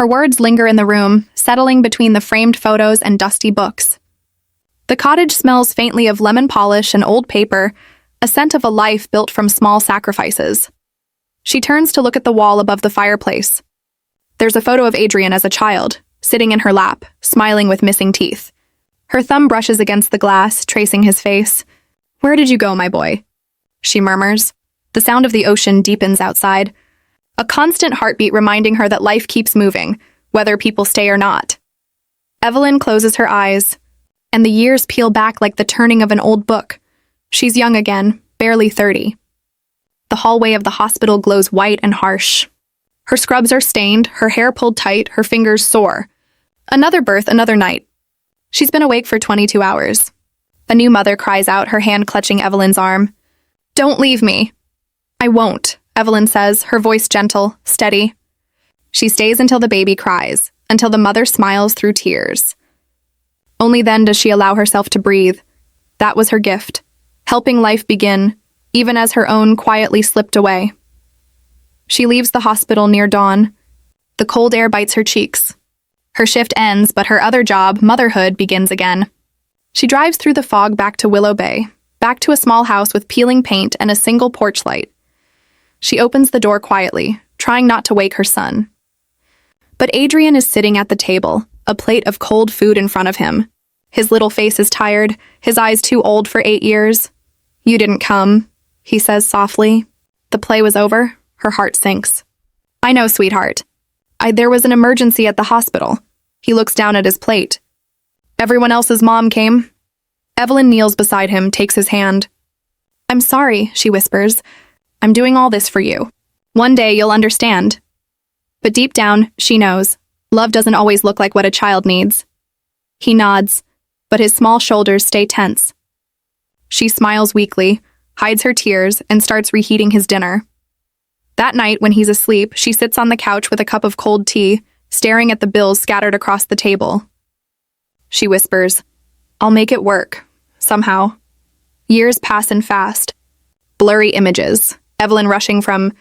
Her words linger in the room, settling between the framed photos and dusty books. The cottage smells faintly of lemon polish and old paper, a scent of a life built from small sacrifices. She turns to look at the wall above the fireplace. There's a photo of Adrian as a child, sitting in her lap, smiling with missing teeth. Her thumb brushes against the glass, tracing his face. "Where did you go, my boy?" she murmurs. The sound of the ocean deepens outside, a constant heartbeat reminding her that life keeps moving, whether people stay or not. Evelyn closes her eyes, and the years peel back like the turning of an old book. She's young again, barely 30. The hallway of the hospital glows white and harsh. Her scrubs are stained, her hair pulled tight, her fingers sore. Another birth, another night. She's been awake for 22 hours. A new mother cries out, her hand clutching Evelyn's arm. "Don't leave me." "I won't," Evelyn says, her voice gentle, steady. She stays until the baby cries, until the mother smiles through tears. Only then does she allow herself to breathe. That was her gift, helping life begin, even as her own quietly slipped away. She leaves the hospital near dawn. The cold air bites her cheeks. Her shift ends, but her other job, motherhood, begins again. She drives through the fog back to Willow Bay, back to a small house with peeling paint and a single porch light. She opens the door quietly, trying not to wake her son. But Adrian is sitting at the table, a plate of cold food in front of him. His little face is tired, his eyes too old for 8 years. "You didn't come," he says softly. The play was over. Her heart sinks. "I know, sweetheart. There was an emergency at the hospital." He looks down at his plate. "Everyone else's mom came." Evelyn kneels beside him, takes his hand. "I'm sorry," she whispers. "I'm doing all this for you. One day you'll understand." But deep down, she knows. Love doesn't always look like what a child needs. He nods, but his small shoulders stay tense. She smiles weakly, hides her tears, and starts reheating his dinner. That night, when he's asleep, she sits on the couch with a cup of cold tea, staring at the bills scattered across the table. She whispers, "I'll make it work, somehow." Years pass and fast. Blurry images. Evelyn rushing from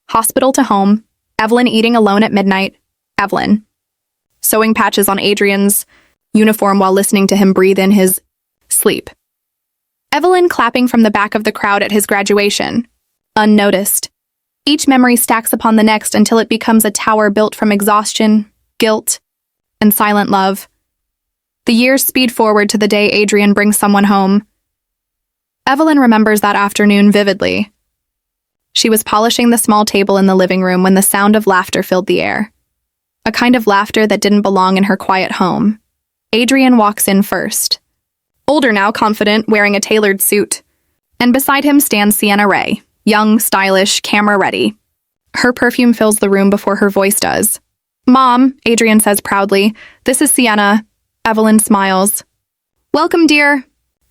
hospital to home. Evelyn eating alone at midnight. Evelyn sewing patches on Adrian's uniform while listening to him breathe in his sleep. Evelyn clapping from the back of the crowd at his graduation. Unnoticed. Each memory stacks upon the next until it becomes a tower built from exhaustion, guilt, and silent love. The years speed forward to the day Adrian brings someone home. Evelyn remembers that afternoon vividly. She was polishing the small table in the living room when the sound of laughter filled the air. A kind of laughter that didn't belong in her quiet home. Adrian walks in first. Older now, confident, wearing a tailored suit. And beside him stands Sienna Ray, young, stylish, camera-ready. Her perfume fills the room before her voice does. "Mom," Adrian says proudly, "this is Sienna." Evelyn smiles. "Welcome, dear.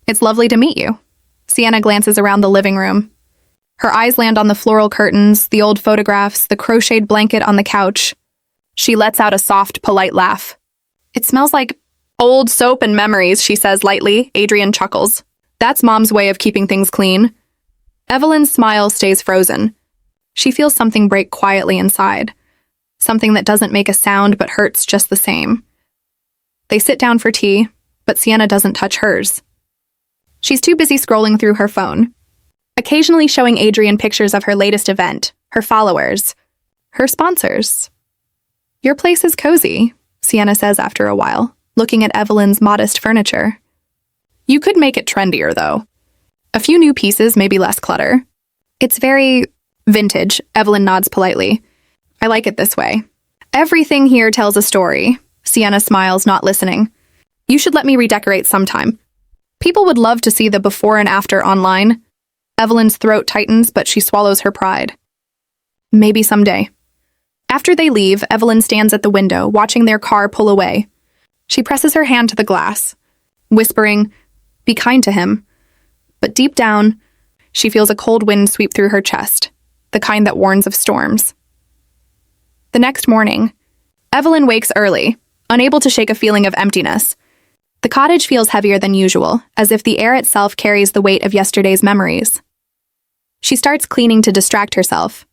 It's lovely to meet you." Sienna glances around the living room. Her eyes land on the floral curtains, the old photographs, the crocheted blanket on the couch. She lets out a soft, polite laugh. "It smells like old soap and memories," she says lightly. Adrian chuckles. "That's Mom's way of keeping things clean." Evelyn's smile stays frozen. She feels something break quietly inside. Something that doesn't make a sound but hurts just the same. They sit down for tea, but Sienna doesn't touch hers. She's too busy scrolling through her phone, occasionally showing Adrian pictures of her latest event, her followers, her sponsors. "Your place is cozy," Sienna says after a while, looking at Evelyn's modest furniture. "You could make it trendier, though. A few new pieces, maybe less clutter." "It's very vintage," Evelyn nods politely. "I like it this way." "Everything here tells a story." Sienna smiles, not listening. "You should let me redecorate sometime. People would love to see the before and after online." Evelyn's throat tightens, but she swallows her pride. "Maybe someday." After they leave, Evelyn stands at the window, watching their car pull away. She presses her hand to the glass, whispering, "Be kind to him." But deep down, she feels a cold wind sweep through her chest, the kind that warns of storms. The next morning, Evelyn wakes early, unable to shake a feeling of emptiness. The cottage feels heavier than usual, as if the air itself carries the weight of yesterday's memories. She starts cleaning to distract herself,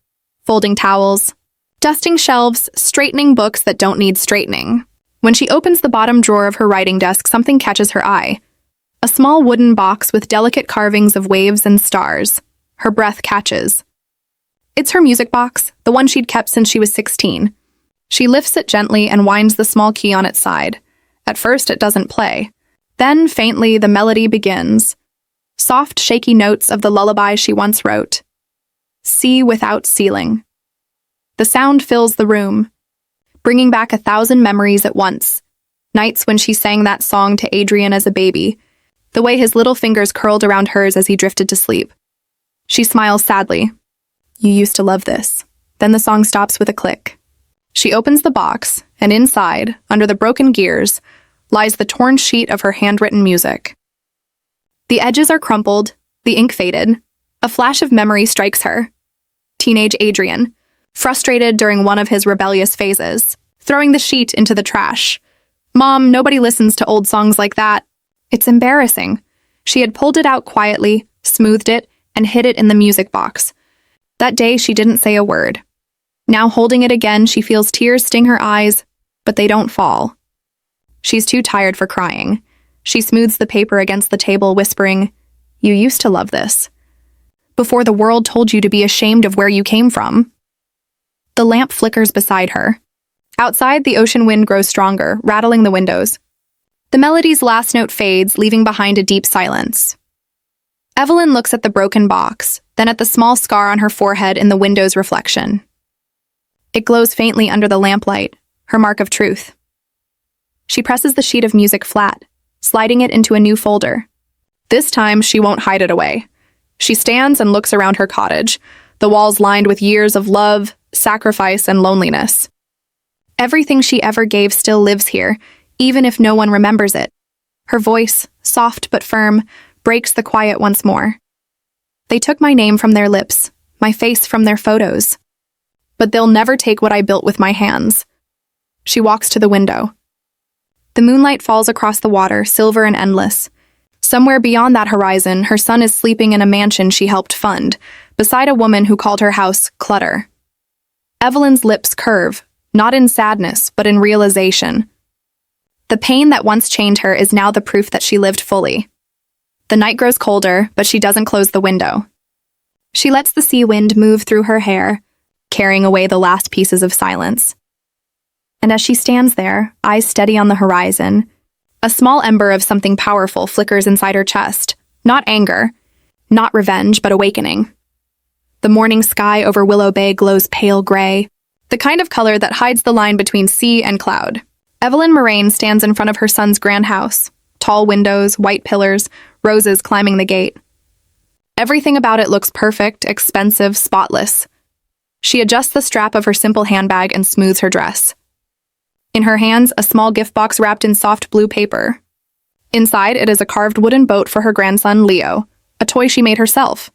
folding towels, Dusting shelves, straightening books that don't need straightening. When she opens the bottom drawer of her writing desk, something catches her eye. A small wooden box with delicate carvings of waves and stars. Her breath catches. It's her music box, the one she'd kept since she was 16. She lifts it gently and winds the small key on its side. At first, it doesn't play. Then, faintly, the melody begins. Soft, shaky notes of the lullaby she once wrote. Sea without ceiling. The sound fills the room, bringing back 1,000 memories at once. Nights when she sang that song to Adrian as a baby, the way his little fingers curled around hers as he drifted to sleep. She smiles sadly. You used to love this. Then the song stops with a click. She opens the box, and inside, under the broken gears, lies the torn sheet of her handwritten music. The edges are crumpled, the ink faded. A flash of memory strikes her. Teenage Adrian, frustrated during one of his rebellious phases, throwing the sheet into the trash. Mom, nobody listens to old songs like that. It's embarrassing. She had pulled it out quietly, smoothed it, and hid it in the music box. That day, she didn't say a word. Now, holding it again, she feels tears sting her eyes, but they don't fall. She's too tired for crying. She smooths the paper against the table, whispering, You used to love this. Before the world told you to be ashamed of where you came from. The lamp flickers beside her. Outside, the ocean wind grows stronger, rattling the windows. The melody's last note fades, leaving behind a deep silence. Evelyn looks at the broken box, then at the small scar on her forehead in the window's reflection. It glows faintly under the lamplight, her mark of truth. She presses the sheet of music flat, sliding it into a new folder. This time, she won't hide it away. She stands and looks around her cottage, the walls lined with years of love, sacrifice, and loneliness. Everything she ever gave still lives here, even if no one remembers it. Her voice, soft but firm, breaks the quiet once more. They took my name from their lips, my face from their photos. But they'll never take what I built with my hands. She walks to the window. The moonlight falls across the water, silver and endless. Somewhere beyond that horizon, her son is sleeping in a mansion she helped fund, beside a woman who called her house clutter. Evelyn's lips curve, not in sadness, but in realization. The pain that once chained her is now the proof that she lived fully. The night grows colder, but she doesn't close the window. She lets the sea wind move through her hair, carrying away the last pieces of silence. And as she stands there, eyes steady on the horizon, a small ember of something powerful flickers inside her chest. Not anger, not revenge, but awakening. The morning sky over Willow Bay glows pale gray, the kind of color that hides the line between sea and cloud. Evelyn Moraine stands in front of her son's grand house. Tall windows, white pillars, roses climbing the gate. Everything about it looks perfect, expensive, spotless. She adjusts the strap of her simple handbag and smooths her dress. In her hands, a small gift box wrapped in soft blue paper. Inside, it is a carved wooden boat for her grandson, Leo, a toy she made herself.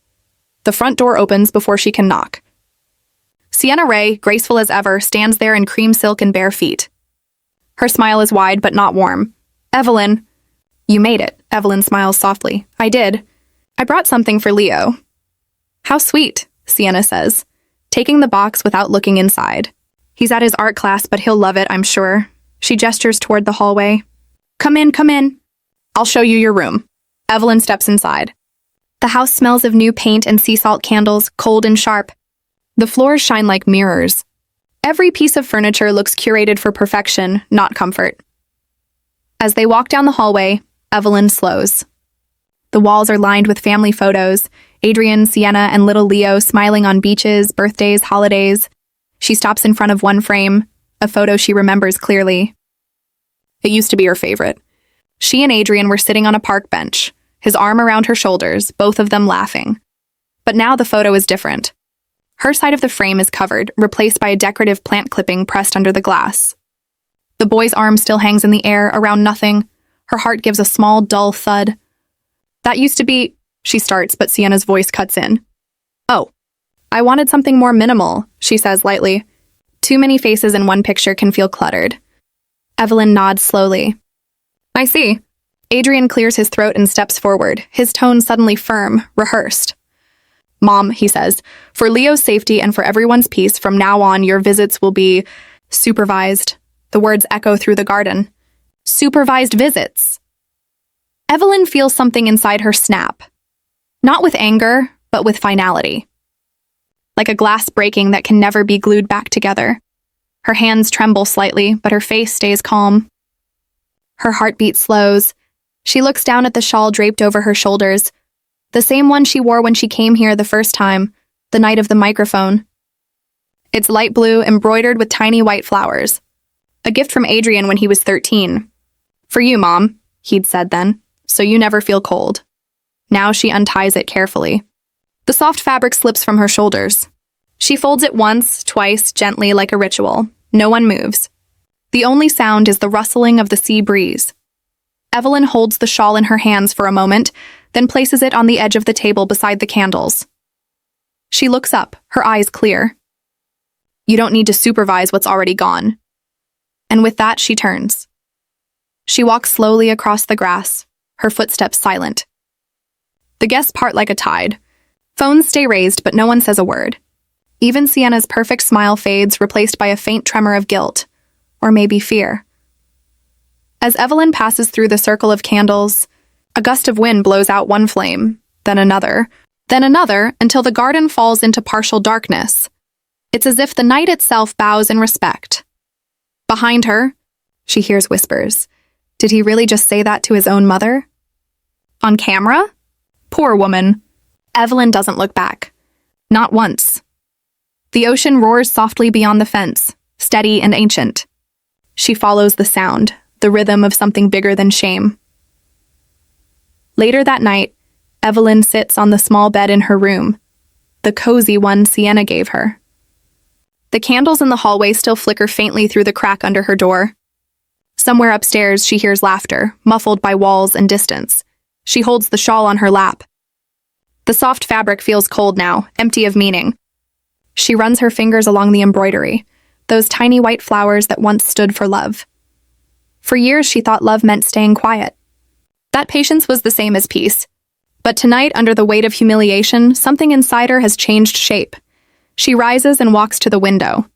The front door opens before she can knock. Sienna Ray, graceful as ever, stands there in cream silk and bare feet. Her smile is wide but not warm. Evelyn. You made it, Evelyn smiles softly. I did. I brought something for Leo. How sweet, Sienna says, taking the box without looking inside. He's at his art class, but he'll love it, I'm sure. She gestures toward the hallway. Come in, come in. I'll show you your room. Evelyn steps inside. The house smells of new paint and sea salt candles, cold and sharp. The floors shine like mirrors. Every piece of furniture looks curated for perfection, not comfort. As they walk down the hallway, Evelyn slows. The walls are lined with family photos, Adrian, Sienna, and little Leo smiling on beaches, birthdays, holidays. She stops in front of one frame, a photo she remembers clearly. It used to be her favorite. She and Adrian were sitting on a park bench, his arm around her shoulders, both of them laughing. But now the photo is different. Her side of the frame is covered, replaced by a decorative plant clipping pressed under the glass. The boy's arm still hangs in the air, around nothing. Her heart gives a small, dull thud. That used to be, she starts, but Sienna's voice cuts in. Oh, I wanted something more minimal, she says lightly. Too many faces in one picture can feel cluttered. Evelyn nods slowly. I see. Adrian clears his throat and steps forward, his tone suddenly firm, rehearsed. Mom, he says, for Leo's safety and for everyone's peace, from now on your visits will be supervised. The words echo through the garden. Supervised visits. Evelyn feels something inside her snap. Not with anger, but with finality. Like a glass breaking that can never be glued back together. Her hands tremble slightly, but her face stays calm. Her heartbeat slows. She looks down at the shawl draped over her shoulders, the same one she wore when she came here the first time, the night of the microphone. It's light blue, embroidered with tiny white flowers. A gift from Adrian when he was 13. For you, Mom, he'd said then, so you never feel cold. Now she unties it carefully. The soft fabric slips from her shoulders. She folds it once, twice, gently like a ritual. No one moves. The only sound is the rustling of the sea breeze. Evelyn holds the shawl in her hands for a moment, then places it on the edge of the table beside the candles. She looks up, her eyes clear. You don't need to supervise what's already gone. And with that, she turns. She walks slowly across the grass, her footsteps silent. The guests part like a tide. Phones stay raised, but no one says a word. Even Sienna's perfect smile fades, replaced by a faint tremor of guilt, or maybe fear. As Evelyn passes through the circle of candles, a gust of wind blows out one flame, then another, until the garden falls into partial darkness. It's as if the night itself bows in respect. Behind her, she hears whispers. Did he really just say that to his own mother? On camera? Poor woman. Evelyn doesn't look back. Not once. The ocean roars softly beyond the fence, steady and ancient. She follows the sound, the rhythm of something bigger than shame. Later that night, Evelyn sits on the small bed in her room, the cozy one Sienna gave her. The candles in the hallway still flicker faintly through the crack under her door. Somewhere upstairs, she hears laughter, muffled by walls and distance. She holds the shawl on her lap. The soft fabric feels cold now, empty of meaning. She runs her fingers along the embroidery, those tiny white flowers that once stood for love. For years, she thought love meant staying quiet. That patience was the same as peace. But tonight, under the weight of humiliation, something inside her has changed shape. She rises and walks to the window.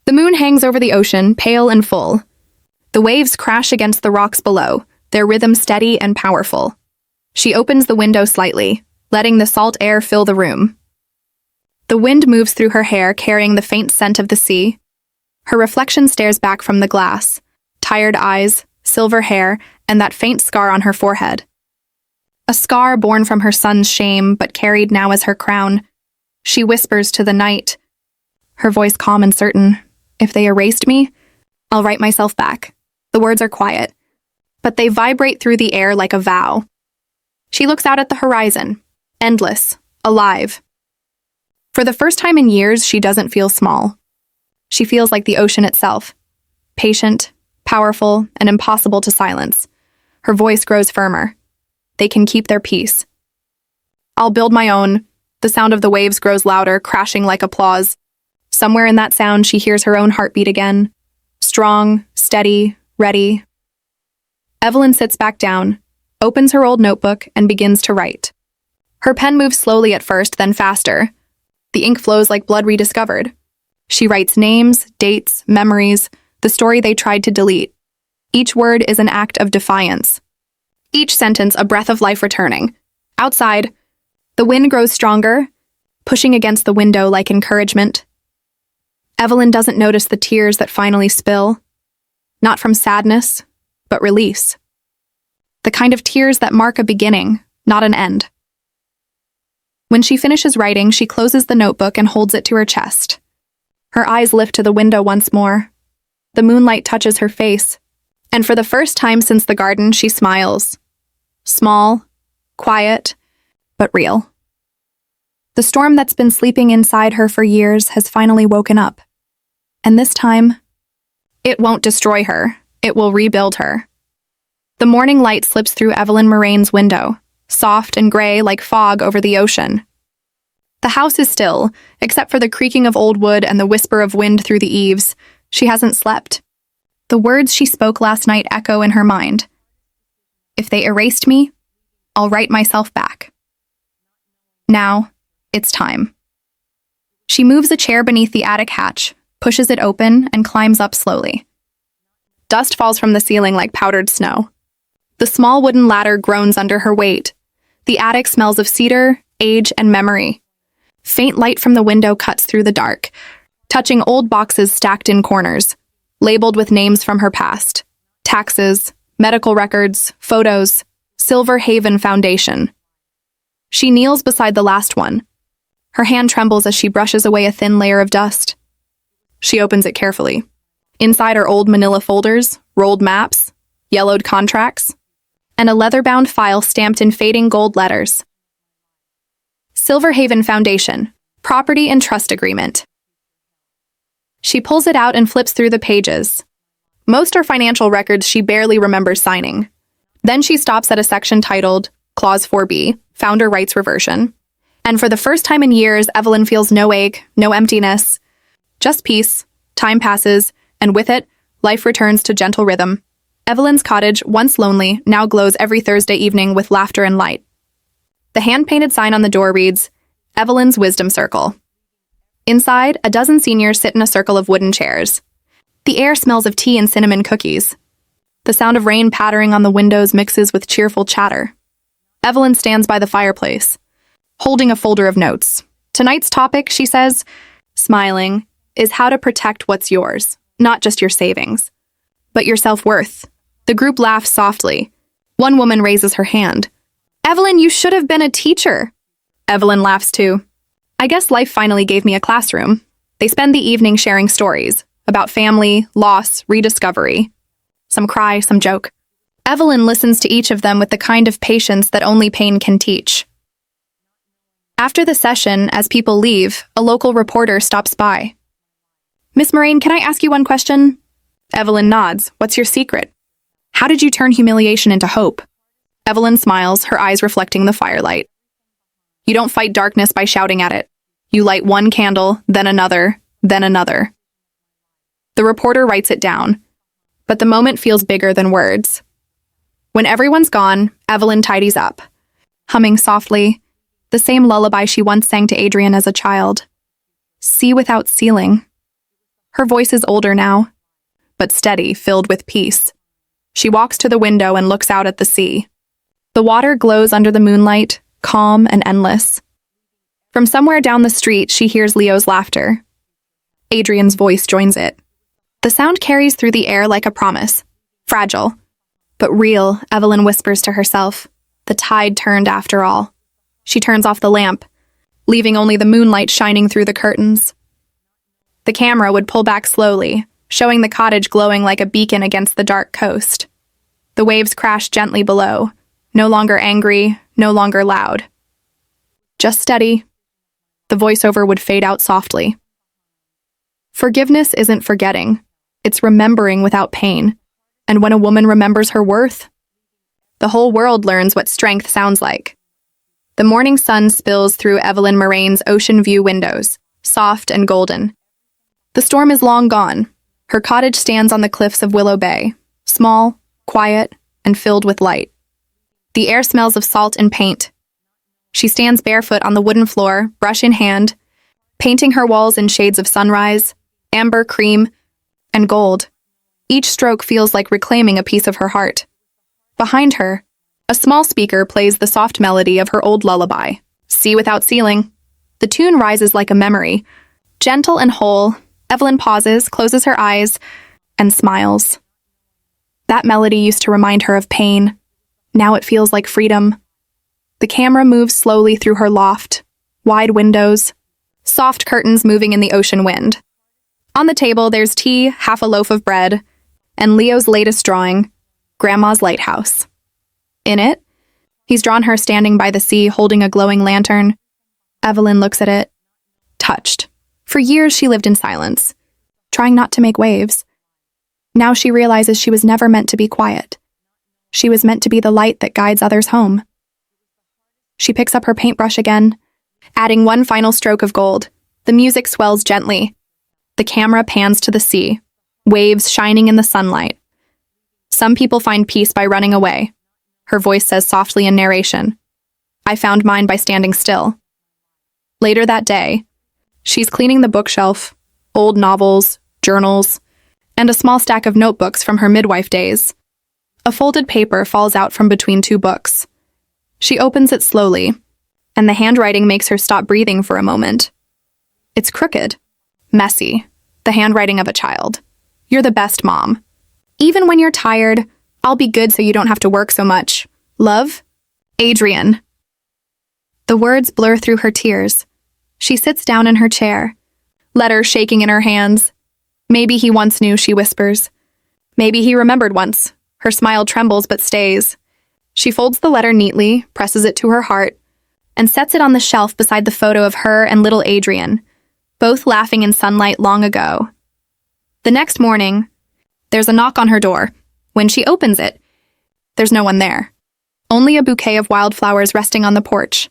The moon hangs over the ocean, pale and full. The waves crash against the rocks below, their rhythm steady and powerful. She opens the window slightly, letting the salt air fill the room. The wind moves through her hair, carrying the faint scent of the sea. Her reflection stares back from the glass, tired eyes, silver hair, and that faint scar on her forehead. A scar born from her son's shame, but carried now as her crown. She whispers to the night, her voice calm and certain, "If they erased me, I'll write myself back." The words are quiet, but they vibrate through the air like a vow. She looks out at the horizon, endless, alive. For the first time in years, she doesn't feel small. She feels like the ocean itself, patient, powerful, and impossible to silence. Her voice grows firmer. They can keep their peace. I'll build my own. The sound of the waves grows louder, crashing like applause. Somewhere in that sound, she hears her own heartbeat again. Strong, steady, ready. Evelyn sits back down, opens her old notebook, and begins to write. Her pen moves slowly at first, then faster. The ink flows like blood rediscovered. She writes names, dates, memories, the story they tried to delete. Each word is an act of defiance. Each sentence a breath of life returning. Outside, the wind grows stronger, pushing against the window like encouragement. Evelyn doesn't notice the tears that finally spill. Not from sadness, but release. The kind of tears that mark a beginning, not an end. When she finishes writing, she closes the notebook and holds it to her chest. Her eyes lift to the window once more. The moonlight touches her face, and for the first time since the garden, she smiles. Small, quiet, but real. The storm that's been sleeping inside her for years has finally woken up. And this time, it won't destroy her. It will rebuild her. The morning light slips through Evelyn Moraine's window, soft and gray like fog over the ocean. The house is still, except for the creaking of old wood and the whisper of wind through the eaves. She hasn't slept. The words she spoke last night echo in her mind. If they erased me, I'll write myself back. Now, It's time. She moves a chair beneath the attic hatch, pushes it open, and climbs up slowly. Dust falls from the ceiling like powdered snow. The small wooden ladder groans under her weight. The attic smells of cedar, age, and memory. Faint light from the window cuts through the dark, touching old boxes stacked in corners, labeled with names from her past. Taxes, medical records, photos, Silver Haven Foundation. She kneels beside the last one. Her hand trembles as she brushes away a thin layer of dust. She opens it carefully. Inside are old manila folders, rolled maps, yellowed contracts, and a leather-bound file stamped in fading gold letters. Silver Haven Foundation, Property and Trust Agreement. She pulls it out and flips through the pages. Most are financial records she barely remembers signing. Then she stops at a section titled Clause 4B, Founder Rights Reversion. And for the first time in years, Evelyn feels no ache, no emptiness, just peace. Time passes, and with it, life returns to gentle rhythm. Evelyn's cottage, once lonely, now glows every Thursday evening with laughter and light. The hand-painted sign on the door reads, Evelyn's Wisdom Circle. Inside, a dozen seniors sit in a circle of wooden chairs. The air smells of tea and cinnamon cookies. The sound of rain pattering on the windows mixes with cheerful chatter. Evelyn stands by the fireplace, holding a folder of notes. Tonight's topic, she says, smiling, is how to protect what's yours, not just your savings, but your self-worth. The group laughs softly. One woman raises her hand. Evelyn, you should have been a teacher. Evelyn laughs too. I guess life finally gave me a classroom. They spend the evening sharing stories about family, loss, rediscovery. Some cry, some joke. Evelyn listens to each of them with the kind of patience that only pain can teach. After the session, as people leave, a local reporter stops by. Miss Moraine, can I ask you one question? Evelyn nods. What's your secret? How did you turn humiliation into hope? Evelyn smiles, her eyes reflecting the firelight. You don't fight darkness by shouting at it. You light one candle, then another, then another. The reporter writes it down, but the moment feels bigger than words. When everyone's gone, Evelyn tidies up, humming softly, the same lullaby she once sang to Adrian as a child. Sea without ceiling. Her voice is older now, but steady, filled with peace. She walks to the window and looks out at the sea. The water glows under the moonlight, calm and endless. From somewhere down the street, she hears Leo's laughter. Adrian's voice joins it. The sound carries through the air like a promise. Fragile, but real, Evelyn whispers to herself. The tide turned after all. She turns off the lamp, leaving only the moonlight shining through the curtains. The camera would pull back slowly, showing the cottage glowing like a beacon against the dark coast. The waves crash gently below, no longer angry, no longer loud. Just steady. The voiceover would fade out softly. Forgiveness isn't forgetting. It's remembering without pain. And when a woman remembers her worth, the whole world learns what strength sounds like. The morning sun spills through Evelyn Moraine's ocean view windows, soft and golden. The storm is long gone. Her cottage stands on the cliffs of Willow Bay, small, quiet, and filled with light. The air smells of salt and paint. She stands barefoot on the wooden floor, brush in hand, painting her walls in shades of sunrise, amber, cream, and gold. Each stroke feels like reclaiming a piece of her heart. Behind her, a small speaker plays the soft melody of her old lullaby, Sea Without Ceiling. The tune rises like a memory. Gentle and whole, Evelyn pauses, closes her eyes, and smiles. That melody used to remind her of pain. Now it feels like freedom. The camera moves slowly through her loft, wide windows, soft curtains moving in the ocean wind. On the table, there's tea, half a loaf of bread, and Leo's latest drawing, Grandma's Lighthouse. In it, he's drawn her standing by the sea holding a glowing lantern. Evelyn looks at it, touched. For years, she lived in silence, trying not to make waves. Now she realizes she was never meant to be quiet. She was meant to be the light that guides others home. She picks up her paintbrush again, adding one final stroke of gold. The music swells gently. The camera pans to the sea, waves shining in the sunlight. Some people find peace by running away. Her voice says softly in narration, I found mine by standing still. Later that day, she's cleaning the bookshelf, old novels, journals, and a small stack of notebooks from her midwife days. A folded paper falls out from between two books. She opens it slowly, and the handwriting makes her stop breathing for a moment. It's crooked, messy, the handwriting of a child. You're the best mom. Even when you're tired, I'll be good so you don't have to work so much. Love, Adrian. The words blur through her tears. She sits down in her chair, letter shaking in her hands. Maybe he once knew, she whispers. Maybe he remembered once. Her smile trembles but stays. She folds the letter neatly, presses it to her heart, and sets it on the shelf beside the photo of her and little Adrian, both laughing in sunlight long ago. The next morning, there's a knock on her door. When she opens it, there's no one there. Only a bouquet of wildflowers resting on the porch.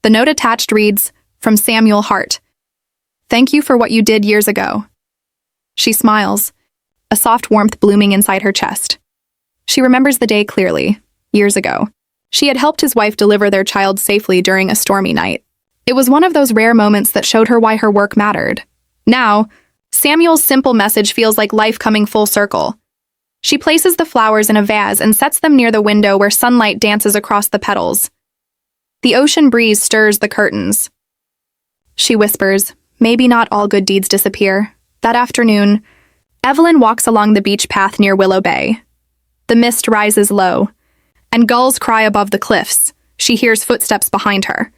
The note attached reads, "From Samuel Hart. Thank you for what you did years ago." She smiles, a soft warmth blooming inside her chest. She remembers the day clearly, years ago. She had helped his wife deliver their child safely during a stormy night. It was one of those rare moments that showed her why her work mattered. Now, Samuel's simple message feels like life coming full circle. She places the flowers in a vase and sets them near the window where sunlight dances across the petals. The ocean breeze stirs the curtains. She whispers, maybe not all good deeds disappear. That afternoon, Evelyn walks along the beach path near Willow Bay. The mist rises low, and gulls cry above the cliffs. She hears footsteps behind her.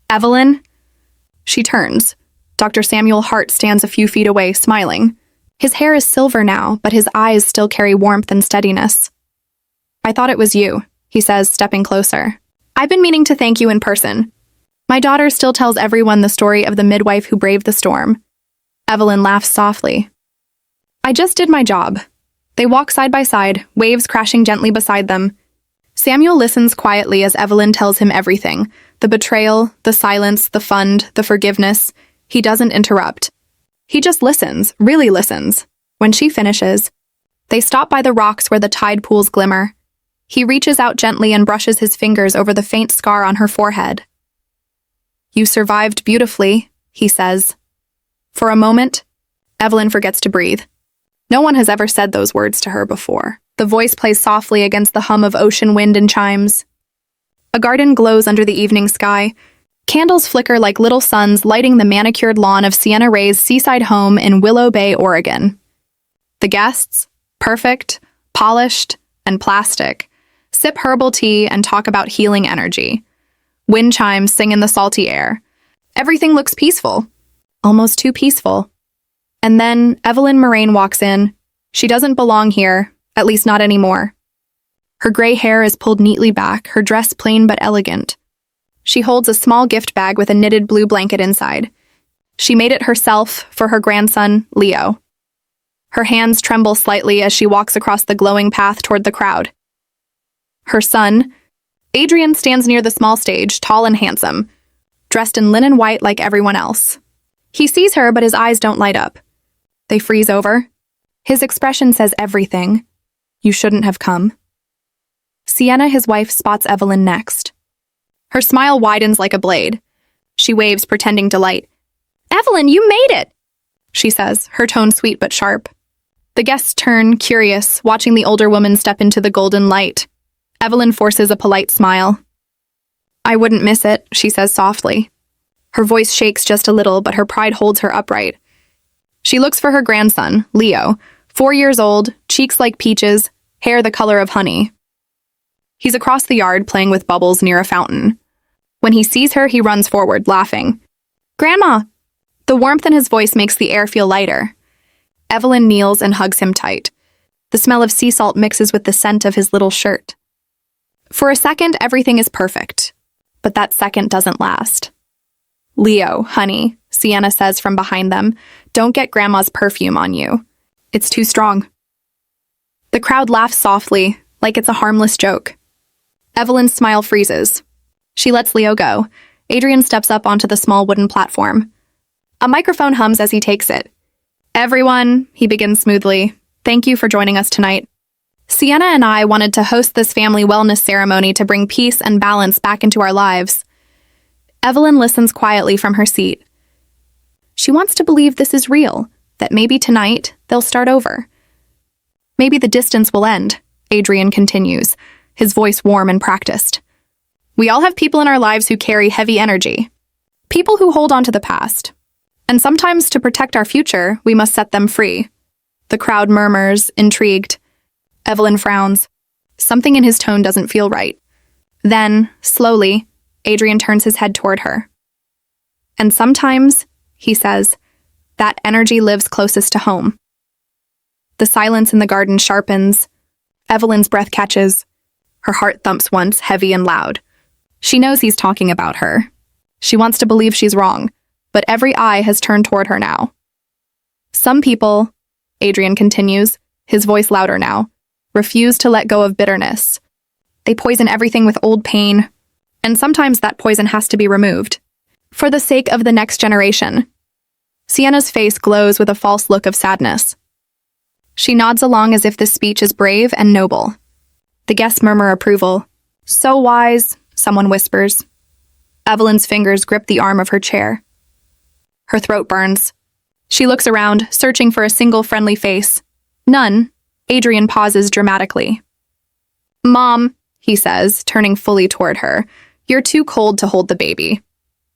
Evelyn? She turns. Dr. Samuel Hart stands a few feet away, smiling. His hair is silver now, but his eyes still carry warmth and steadiness. "I thought it was you," he says, stepping closer. "I've been meaning to thank you in person. My daughter still tells everyone the story of the midwife who braved the storm." Evelyn laughs softly. "I just did my job." They walk side by side, waves crashing gently beside them. Samuel listens quietly as Evelyn tells him everything. The betrayal, the silence, the fund, the forgiveness. He doesn't interrupt. He just listens, really listens. When she finishes, they stop by the rocks where the tide pools glimmer. He reaches out gently and brushes his fingers over the faint scar on her forehead. "You survived beautifully," he says. For a moment, Evelyn forgets to breathe. No one has ever said those words to her before. The voice plays softly against the hum of ocean wind and chimes. A garden glows under the evening sky. Candles flicker like little suns, lighting the manicured lawn of Sienna Ray's seaside home in Willow Bay, Oregon. The guests, perfect, polished, and plastic, sip herbal tea and talk about healing energy. Wind chimes sing in the salty air. Everything looks peaceful, almost too peaceful. And then Evelyn Moraine walks in. She doesn't belong here, at least not anymore. Her gray hair is pulled neatly back, her dress plain but elegant. She holds a small gift bag with a knitted blue blanket inside. She made it herself for her grandson, Leo. Her hands tremble slightly as she walks across the glowing path toward the crowd. Her son, Adrian, stands near the small stage, tall and handsome, dressed in linen white like everyone else. He sees her, but his eyes don't light up. They freeze over. His expression says everything. You shouldn't have come. Sienna, his wife, spots Evelyn next. Her smile widens like a blade. She waves, pretending delight. "Evelyn, you made it!" she says, her tone sweet but sharp. The guests turn, curious, watching the older woman step into the golden light. Evelyn forces a polite smile. "I wouldn't miss it," she says softly. Her voice shakes just a little, but her pride holds her upright. She looks for her grandson, Leo, 4 years old, cheeks like peaches, hair the color of honey. He's across the yard playing with bubbles near a fountain. When he sees her, he runs forward, laughing. "Grandma!" The warmth in his voice makes the air feel lighter. Evelyn kneels and hugs him tight. The smell of sea salt mixes with the scent of his little shirt. For a second, everything is perfect. But that second doesn't last. "Leo, honey," Sienna says from behind them, "don't get Grandma's perfume on you. It's too strong." The crowd laughs softly, like it's a harmless joke. Evelyn's smile freezes. She lets Leo go. Adrian steps up onto the small wooden platform. A microphone hums as he takes it. "Everyone," he begins smoothly, "thank you for joining us tonight. Sienna and I wanted to host this family wellness ceremony to bring peace and balance back into our lives. Evelyn listens quietly from her seat. She wants to believe this is real, that maybe tonight they'll start over. Maybe the distance will end, Adrian continues, his voice warm and practiced. We all have people in our lives who carry heavy energy. People who hold on to the past. And sometimes to protect our future, we must set them free. The crowd murmurs, intrigued. Evelyn frowns. Something in his tone doesn't feel right. Then, slowly, Adrian turns his head toward her. And sometimes, he says, that energy lives closest to home. The silence in the garden sharpens. Evelyn's breath catches. Her heart thumps once, heavy and loud. She knows he's talking about her. She wants to believe she's wrong, but every eye has turned toward her now. Some people, Adrian continues, his voice louder now, refuse to let go of bitterness. They poison everything with old pain, and sometimes that poison has to be removed. For the sake of the next generation. Sienna's face glows with a false look of sadness. She nods along as if this speech is brave and noble. The guests murmur approval. So wise, someone whispers. Evelyn's fingers grip the arm of her chair. Her throat burns. She looks around, searching for a single friendly face. None. Adrian pauses dramatically. Mom, he says, turning fully toward her, you're too cold to hold the baby.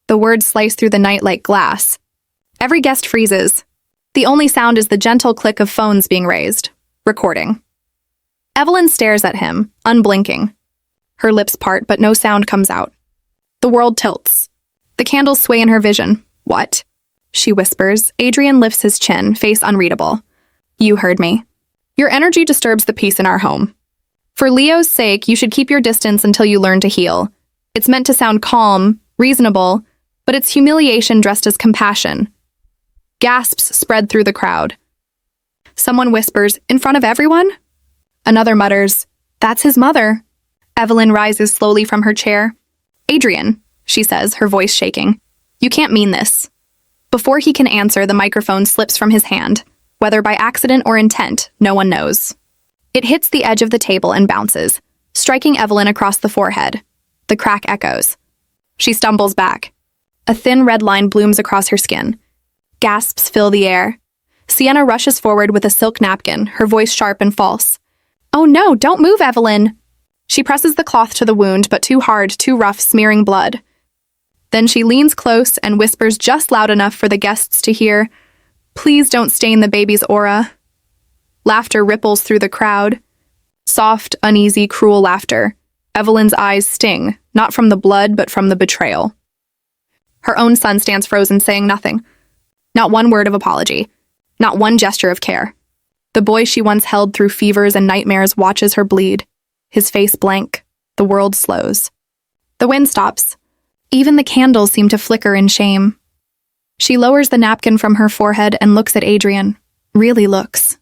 The words slice through the night like glass. Every guest freezes. The only sound is the gentle click of phones being raised. Recording. Evelyn stares at him, unblinking. Her lips part, but no sound comes out. The world tilts. The candles sway in her vision. What? She whispers. Adrian lifts his chin, face unreadable. You heard me. Your energy disturbs the peace in our home. For Leo's sake, you should keep your distance until you learn to heal. It's meant to sound calm, reasonable, but it's humiliation dressed as compassion. Gasps spread through the crowd. Someone whispers, in front of everyone? Another mutters, that's his mother. Evelyn rises slowly from her chair. Adrian, she says, her voice shaking. You can't mean this. Before he can answer, the microphone slips from his hand. Whether by accident or intent, no one knows. It hits the edge of the table and bounces, striking Evelyn across the forehead. The crack echoes. She stumbles back. A thin red line blooms across her skin. Gasps fill the air. Sienna rushes forward with a silk napkin, her voice sharp and false. Oh no, don't move, Evelyn! She presses the cloth to the wound, but too hard, too rough, smearing blood. Then she leans close and whispers just loud enough for the guests to hear, please don't stain the baby's aura. Laughter ripples through the crowd. Soft, uneasy, cruel laughter. Evelyn's eyes sting, not from the blood, but from the betrayal. Her own son stands frozen, saying nothing. Not one word of apology. Not one gesture of care. The boy she once held through fevers and nightmares watches her bleed. His face blank. The world slows. The wind stops. Even the candles seem to flicker in shame. She lowers the napkin from her forehead and looks at Adrian. Really looks.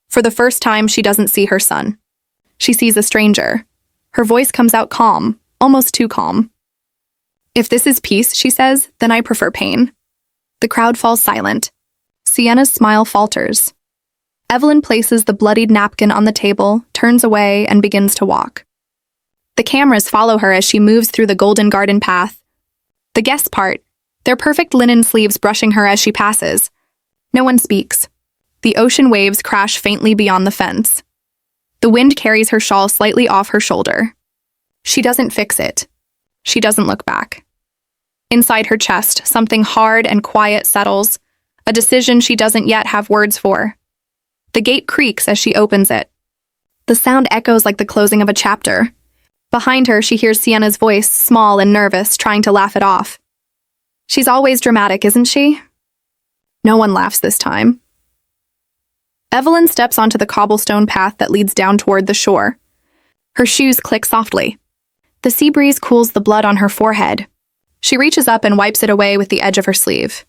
For the first time, she doesn't see her son. She sees a stranger. Her voice comes out calm, almost too calm. If this is peace, she says, then I prefer pain. The crowd falls silent. Sienna's smile falters. Evelyn places the bloodied napkin on the table, turns away, and begins to walk. The cameras follow her as she moves through the golden garden path. The guests part, their perfect linen sleeves brushing her as she passes. No one speaks. The ocean waves crash faintly beyond the fence. The wind carries her shawl slightly off her shoulder. She doesn't fix it. She doesn't look back. Inside her chest, something hard and quiet settles, a decision she doesn't yet have words for. The gate creaks as she opens it. The sound echoes like the closing of a chapter. Behind her, she hears Sienna's voice, small and nervous, trying to laugh it off. She's always dramatic, isn't she? No one laughs this time. Evelyn steps onto the cobblestone path that leads down toward the shore. Her shoes click softly. The sea breeze cools the blood on her forehead. She reaches up and wipes it away with the edge of her sleeve.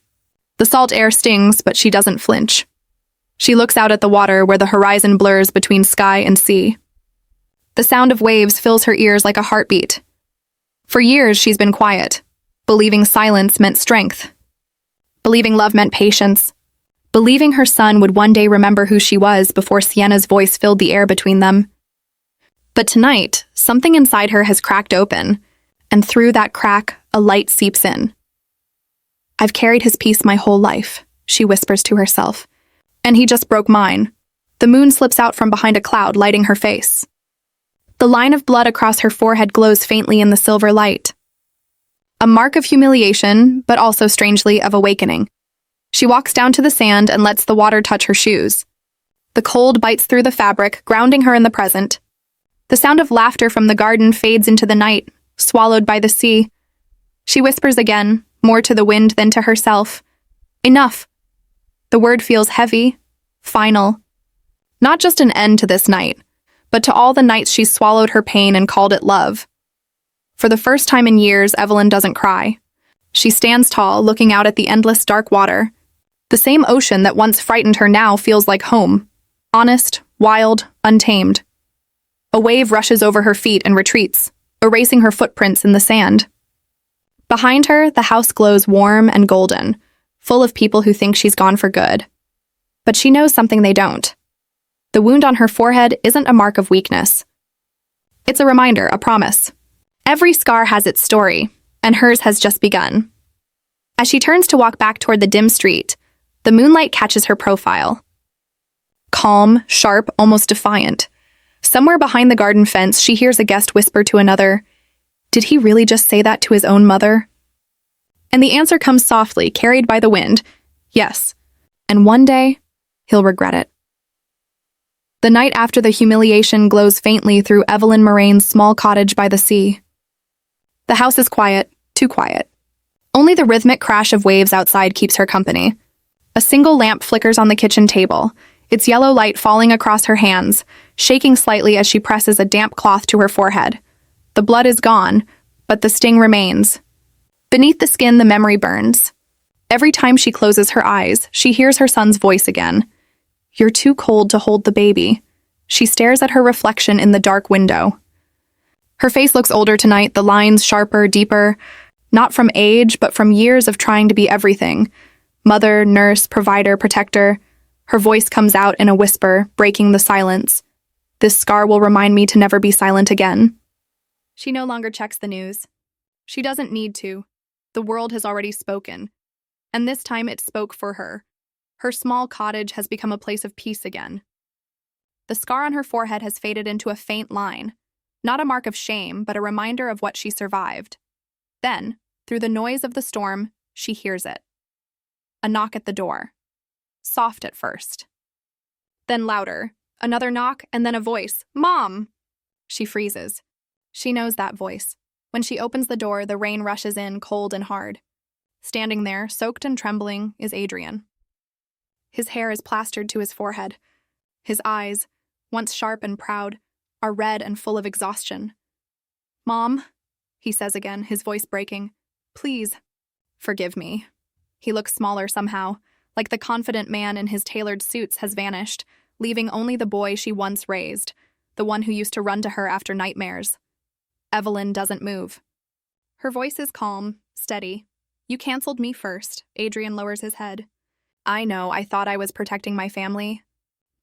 The salt air stings, but she doesn't flinch. She looks out at the water where the horizon blurs between sky and sea. The sound of waves fills her ears like a heartbeat. For years, she's been quiet, believing silence meant strength, believing love meant patience, believing her son would one day remember who she was before Sienna's voice filled the air between them. But tonight, something inside her has cracked open, and through that crack, A light seeps in. "I've carried his peace my whole life," she whispers to herself. "And he just broke mine." The moon slips out from behind a cloud, lighting her face. The line of blood across her forehead glows faintly in the silver light. A mark of humiliation, but also strangely of awakening. She walks down to the sand and lets the water touch her shoes. The cold bites through the fabric, grounding her in the present. The sound of laughter from the garden fades into the night, swallowed by the sea. She whispers again, more to the wind than to herself. "Enough." The word feels heavy, final. Not just an end to this night, but to all the nights she swallowed her pain and called it love. For the first time in years, Evelyn doesn't cry. She stands tall, looking out at the endless dark water. The same ocean that once frightened her now feels like home. Honest, wild, untamed. A wave rushes over her feet and retreats, erasing her footprints in the sand. Behind her, the house glows warm and golden, full of people who think she's gone for good. But she knows something they don't. The wound on her forehead isn't a mark of weakness. It's a reminder, a promise. Every scar has its story, and hers has just begun. As she turns to walk back toward the dim street, the moonlight catches her profile. Calm, sharp, almost defiant. Somewhere behind the garden fence, she hears a guest whisper to another, "Did he really just say that to his own mother?" And the answer comes softly, carried by the wind, "Yes. And one day, he'll regret it." The night after the humiliation glows faintly through Evelyn Moraine's small cottage by the sea. The house is quiet, too quiet. Only the rhythmic crash of waves outside keeps her company. A single lamp flickers on the kitchen table, its yellow light falling across her hands, shaking slightly as she presses a damp cloth to her forehead. The blood is gone, but the sting remains. Beneath the skin, the memory burns. Every time she closes her eyes, she hears her son's voice again. "You're too cold to hold the baby." She stares at her reflection in the dark window. Her face looks older tonight, the lines sharper, deeper, not from age, but from years of trying to be everything. Mother, nurse, provider, protector. Her voice comes out in a whisper, breaking the silence. "This scar will remind me to never be silent again." She no longer checks the news. She doesn't need to. The world has already spoken. And this time it spoke for her. Her small cottage has become a place of peace again. The scar on her forehead has faded into a faint line, not a mark of shame, but a reminder of what she survived. Then, through the noise of the storm, she hears it. A knock at the door. Soft at first. Then louder. Another knock, and then a voice. "Mom!" She freezes. She knows that voice. When she opens the door, the rain rushes in, cold and hard. Standing there, soaked and trembling, is Adrian. His hair is plastered to his forehead. His eyes, once sharp and proud, are red and full of exhaustion. "Mom," he says again, his voice breaking. "Please, forgive me." He looks smaller somehow, like the confident man in his tailored suits has vanished, leaving only the boy she once raised, the one who used to run to her after nightmares. Evelyn doesn't move. Her voice is calm, steady. "You canceled me first." Adrian lowers his head. "I know, I thought I was protecting my family.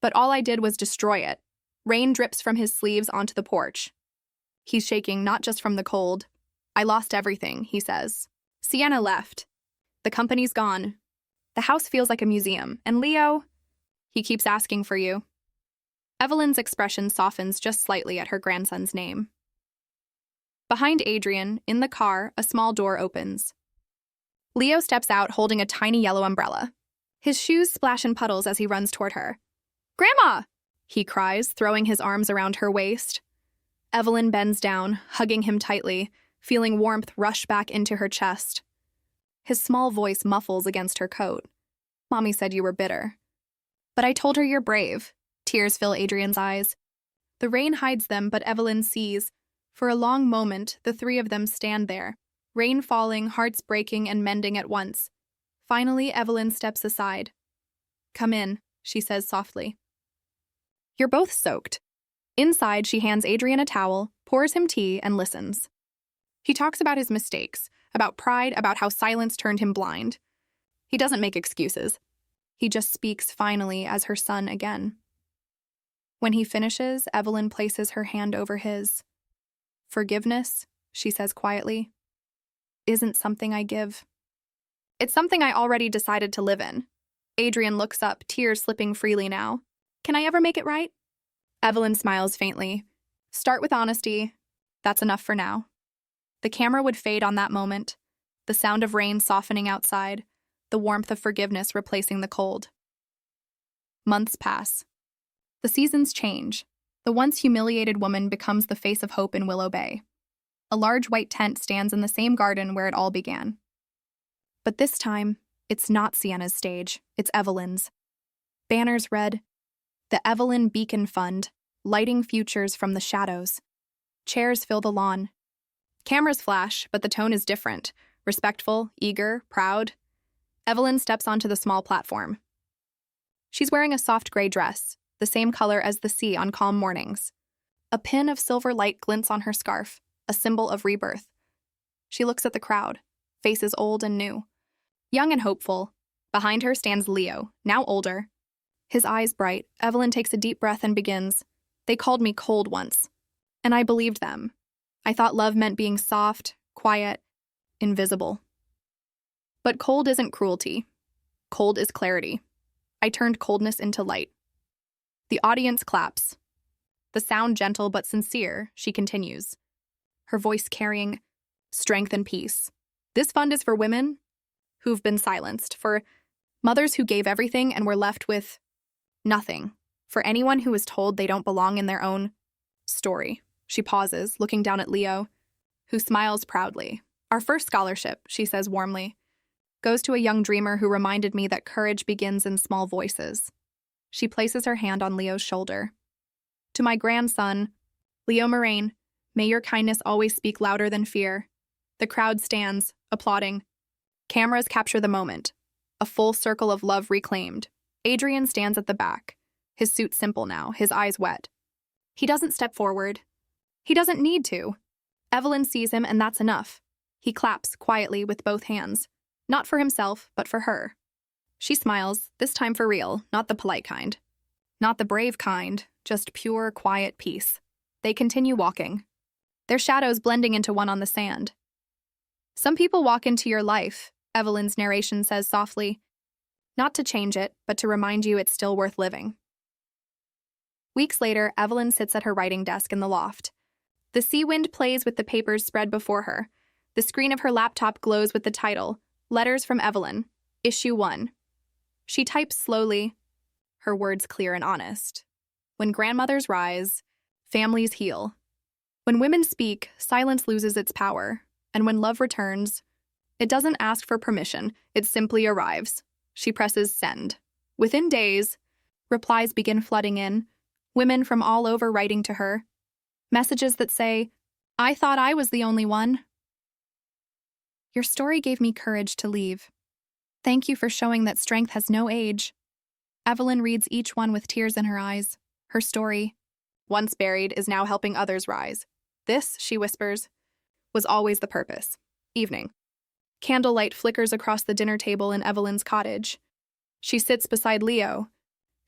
But all I did was destroy it." Rain drips from his sleeves onto the porch. He's shaking, not just from the cold. "I lost everything," he says. Sienna left. The company's gone. The house feels like a museum. And Leo? He keeps asking for you. Evelyn's expression softens just slightly at her grandson's name. Behind Adrian, in the car, a small door opens. Leo steps out holding a tiny yellow umbrella. His shoes splash in puddles as he runs toward her. "Grandma!" he cries, throwing his arms around her waist. Evelyn bends down, hugging him tightly, feeling warmth rush back into her chest. His small voice muffles against her coat. "Mommy said you were bitter." "But I told her you're brave." Tears fill Adrian's eyes. The rain hides them, but Evelyn sees. For a long moment, the three of them stand there, rain falling, hearts breaking and mending at once. Finally, Evelyn steps aside. "Come in," she says softly. "You're both soaked." Inside, she hands Adrian a towel, pours him tea, and listens. He talks about his mistakes, about pride, about how silence turned him blind. He doesn't make excuses. He just speaks finally as her son again. When he finishes, Evelyn places her hand over his. "Forgiveness," she says quietly. isn't something I give. It's something I already decided to live in. Adrian looks up, tears slipping freely now. Can I ever make it right? Evelyn smiles faintly. Start with honesty. That's enough for now. The camera would fade on that moment, the sound of rain softening outside, the warmth of forgiveness replacing the cold. Months pass. The seasons change. The once humiliated woman becomes the face of hope in Willow Bay. A large white tent stands in the same garden where it all began. But this time, it's not Sienna's stage, it's Evelyn's. Banners read, "The Evelyn Beacon Fund, lighting futures from the shadows." Chairs fill the lawn. Cameras flash, but the tone is different. Respectful, eager, proud. Evelyn steps onto the small platform. She's wearing a soft gray dress, the same color as the sea on calm mornings. A pin of silver light glints on her scarf, a symbol of rebirth. She looks at the crowd, faces old and new. Young and hopeful. Behind her stands Leo, now older. His eyes bright, Evelyn takes a deep breath and begins. They called me cold once, and I believed them. I thought love meant being soft, quiet, invisible. But cold isn't cruelty. Cold is clarity. I turned coldness into light. The audience claps. The sound gentle but sincere, she continues. Her voice carrying strength and peace. This fund is for women who've been silenced, for mothers who gave everything and were left with nothing, for anyone who was told they don't belong in their own story. She pauses, looking down at Leo, who smiles proudly. Our first scholarship, she says warmly, goes to a young dreamer who reminded me that courage begins in small voices. She places her hand on Leo's shoulder. To my grandson, Leo Moraine, may your kindness always speak louder than fear. The crowd stands, applauding. Cameras capture the moment. A full circle of love reclaimed. Adrian stands at the back, his suit simple now, his eyes wet. He doesn't step forward. He doesn't need to. Evelyn sees him, and that's enough. He claps quietly with both hands. Not for himself, but for her. She smiles, this time for real, not the polite kind. Not the brave kind, just pure, quiet peace. They continue walking, their shadows blending into one on the sand. Some people walk into your life, Evelyn's narration says softly. Not to change it, but to remind you it's still worth living. Weeks later, Evelyn sits at her writing desk in the loft. The sea wind plays with the papers spread before her. The screen of her laptop glows with the title, Letters from Evelyn, Issue 1. She types slowly, her words clear and honest. When grandmothers rise, families heal. When women speak, silence loses its power. And when love returns, it doesn't ask for permission, it simply arrives. She presses send. Within days, replies begin flooding in, women from all over writing to her. Messages that say, I thought I was the only one. Your story gave me courage to leave. Thank you for showing that strength has no age. Evelyn reads each one with tears in her eyes. Her story, once buried, is now helping others rise. This, she whispers, was always the purpose. Evening. Candlelight flickers across the dinner table in Evelyn's cottage. She sits beside Leo,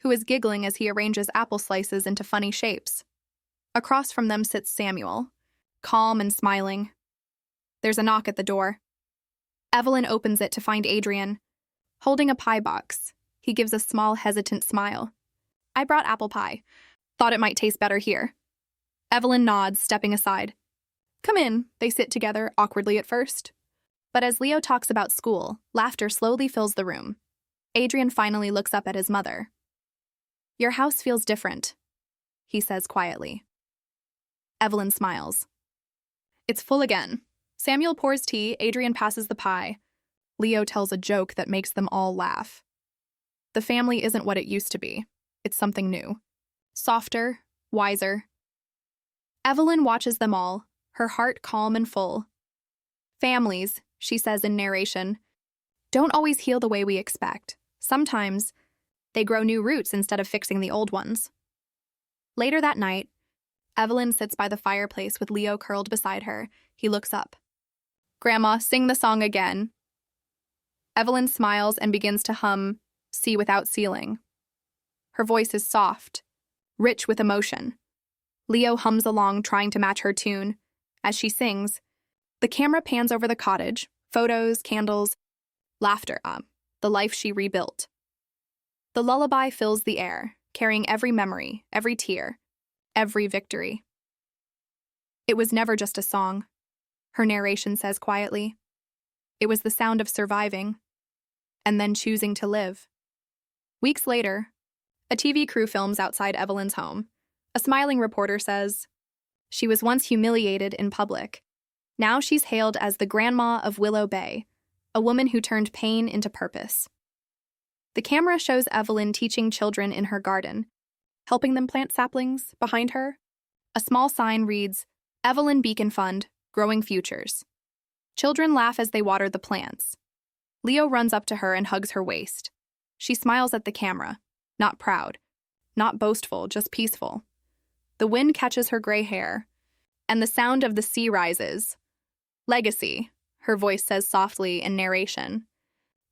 who is giggling as he arranges apple slices into funny shapes. Across from them sits Samuel, calm and smiling. There's a knock at the door. Evelyn opens it to find Adrian, holding a pie box. He gives a small, hesitant smile. I brought apple pie. Thought it might taste better here. Evelyn nods, stepping aside. Come in, they sit together, awkwardly at first. But as Leo talks about school, laughter slowly fills the room. Adrian finally looks up at his mother. Your house feels different, he says quietly. Evelyn smiles. It's full again. Samuel pours tea, Adrian passes the pie. Leo tells a joke that makes them all laugh. The family isn't what it used to be. It's something new. Softer, wiser. Evelyn watches them all, her heart calm and full. Families, she says in narration, don't always heal the way we expect. Sometimes, they grow new roots instead of fixing the old ones. Later that night, Evelyn sits by the fireplace with Leo curled beside her. He looks up. Grandma, sing the song again. Evelyn smiles and begins to hum Sea Without Ceiling. Her voice is soft, rich with emotion. Leo hums along, trying to match her tune. As she sings, The camera pans over the cottage, photos, candles, laughter, the life she rebuilt. The lullaby fills the air, carrying every memory, every tear, every victory. It was never just a song, her narration says quietly. It was the sound of surviving, and then choosing to live. Weeks later, a TV crew films outside Evelyn's home. A smiling reporter says, "She was once humiliated in public. Now she's hailed as the grandma of Willow Bay, a woman who turned pain into purpose." The camera shows Evelyn teaching children in her garden, helping them plant saplings. Behind her, a small sign reads, "Evelyn Beacon Fund, Growing Futures." Children laugh as they water the plants. Leo runs up to her and hugs her waist. She smiles at the camera, not proud, not boastful, just peaceful. The wind catches her gray hair, and the sound of the sea rises. "Legacy," her voice says softly in narration,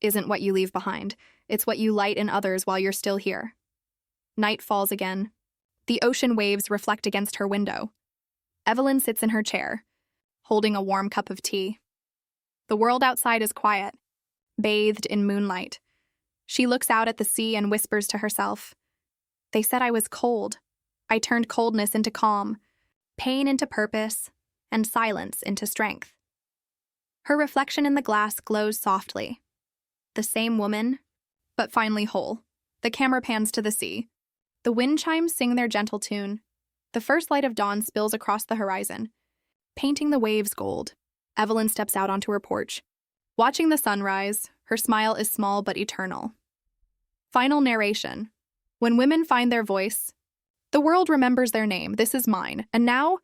"isn't what you leave behind. It's what you light in others while you're still here." Night falls again. The ocean waves reflect against her window. Evelyn sits in her chair, holding a warm cup of tea. The world outside is quiet, bathed in moonlight. She looks out at the sea and whispers to herself, "They said I was cold. I turned coldness into calm, pain into purpose, and silence into strength." Her reflection in the glass glows softly. The same woman, but finally whole. The camera pans to the sea. The wind chimes sing their gentle tune. The first light of dawn spills across the horizon, painting the waves gold. Evelyn steps out onto her porch. Watching the sunrise, her smile is small but eternal. Final narration. When women find their voice, the world remembers their name. This is mine. And now,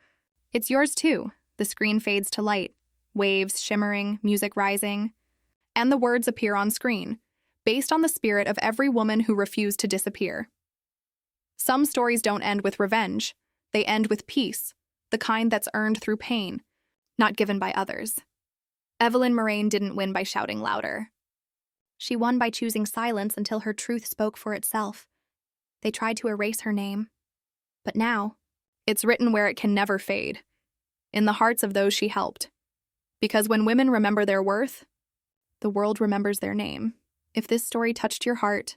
it's yours too. The screen fades to light, waves shimmering, music rising, and the words appear on screen, based on the spirit of every woman who refused to disappear. Some stories don't end with revenge. They end with peace, the kind that's earned through pain, not given by others. Evelyn Moraine didn't win by shouting louder. She won by choosing silence until her truth spoke for itself. They tried to erase her name. But now, it's written where it can never fade, in the hearts of those she helped. Because when women remember their worth, the world remembers their name. If this story touched your heart,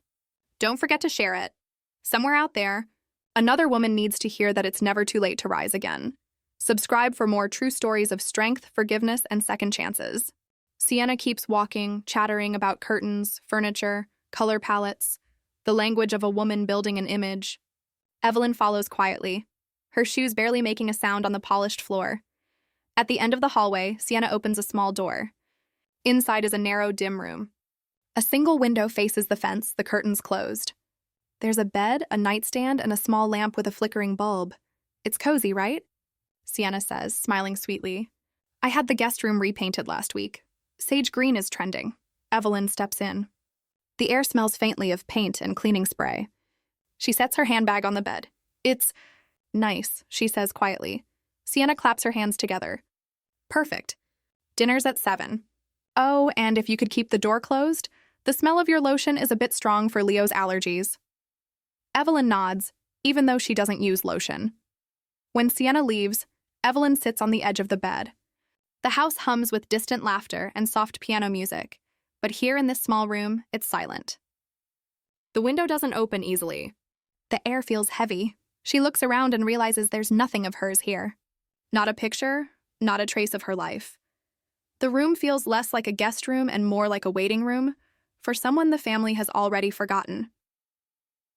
don't forget to share it. Somewhere out there, another woman needs to hear that it's never too late to rise again. Subscribe for more true stories of strength, forgiveness, and second chances. Sienna keeps walking, chattering about curtains, furniture, color palettes, the language of a woman building an image. Evelyn follows quietly, her shoes barely making a sound on the polished floor. At the end of the hallway, Sienna opens a small door. Inside is a narrow, dim room. A single window faces the fence, the curtains closed. There's a bed, a nightstand, and a small lamp with a flickering bulb. "It's cozy, right?" Sienna says, smiling sweetly. "I had the guest room repainted last week. Sage green is trending." Evelyn steps in. The air smells faintly of paint and cleaning spray. She sets her handbag on the bed. "It's nice," she says quietly. Sienna claps her hands together. "Perfect. Dinner's at 7. Oh, and if you could keep the door closed, the smell of your lotion is a bit strong for Leo's allergies." Evelyn nods, even though she doesn't use lotion. When Sienna leaves, Evelyn sits on the edge of the bed. The house hums with distant laughter and soft piano music, but here in this small room, it's silent. The window doesn't open easily. The air feels heavy. She looks around and realizes there's nothing of hers here. Not a picture, not a trace of her life. The room feels less like a guest room and more like a waiting room for someone the family has already forgotten.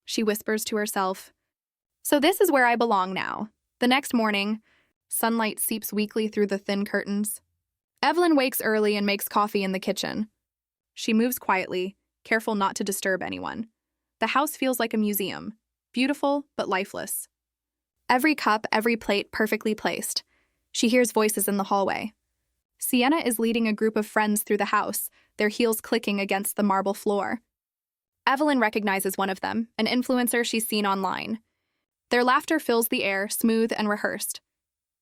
She whispers to herself, "So this is where I belong now." The next morning, sunlight seeps weakly through the thin curtains. Evelyn wakes early and makes coffee in the kitchen. She moves quietly, careful not to disturb anyone. The house feels like a museum, beautiful but lifeless. Every cup, every plate perfectly placed. She hears voices in the hallway. Sienna is leading a group of friends through the house, their heels clicking against the marble floor. Evelyn recognizes one of them, an influencer she's seen online. Their laughter fills the air, smooth and rehearsed.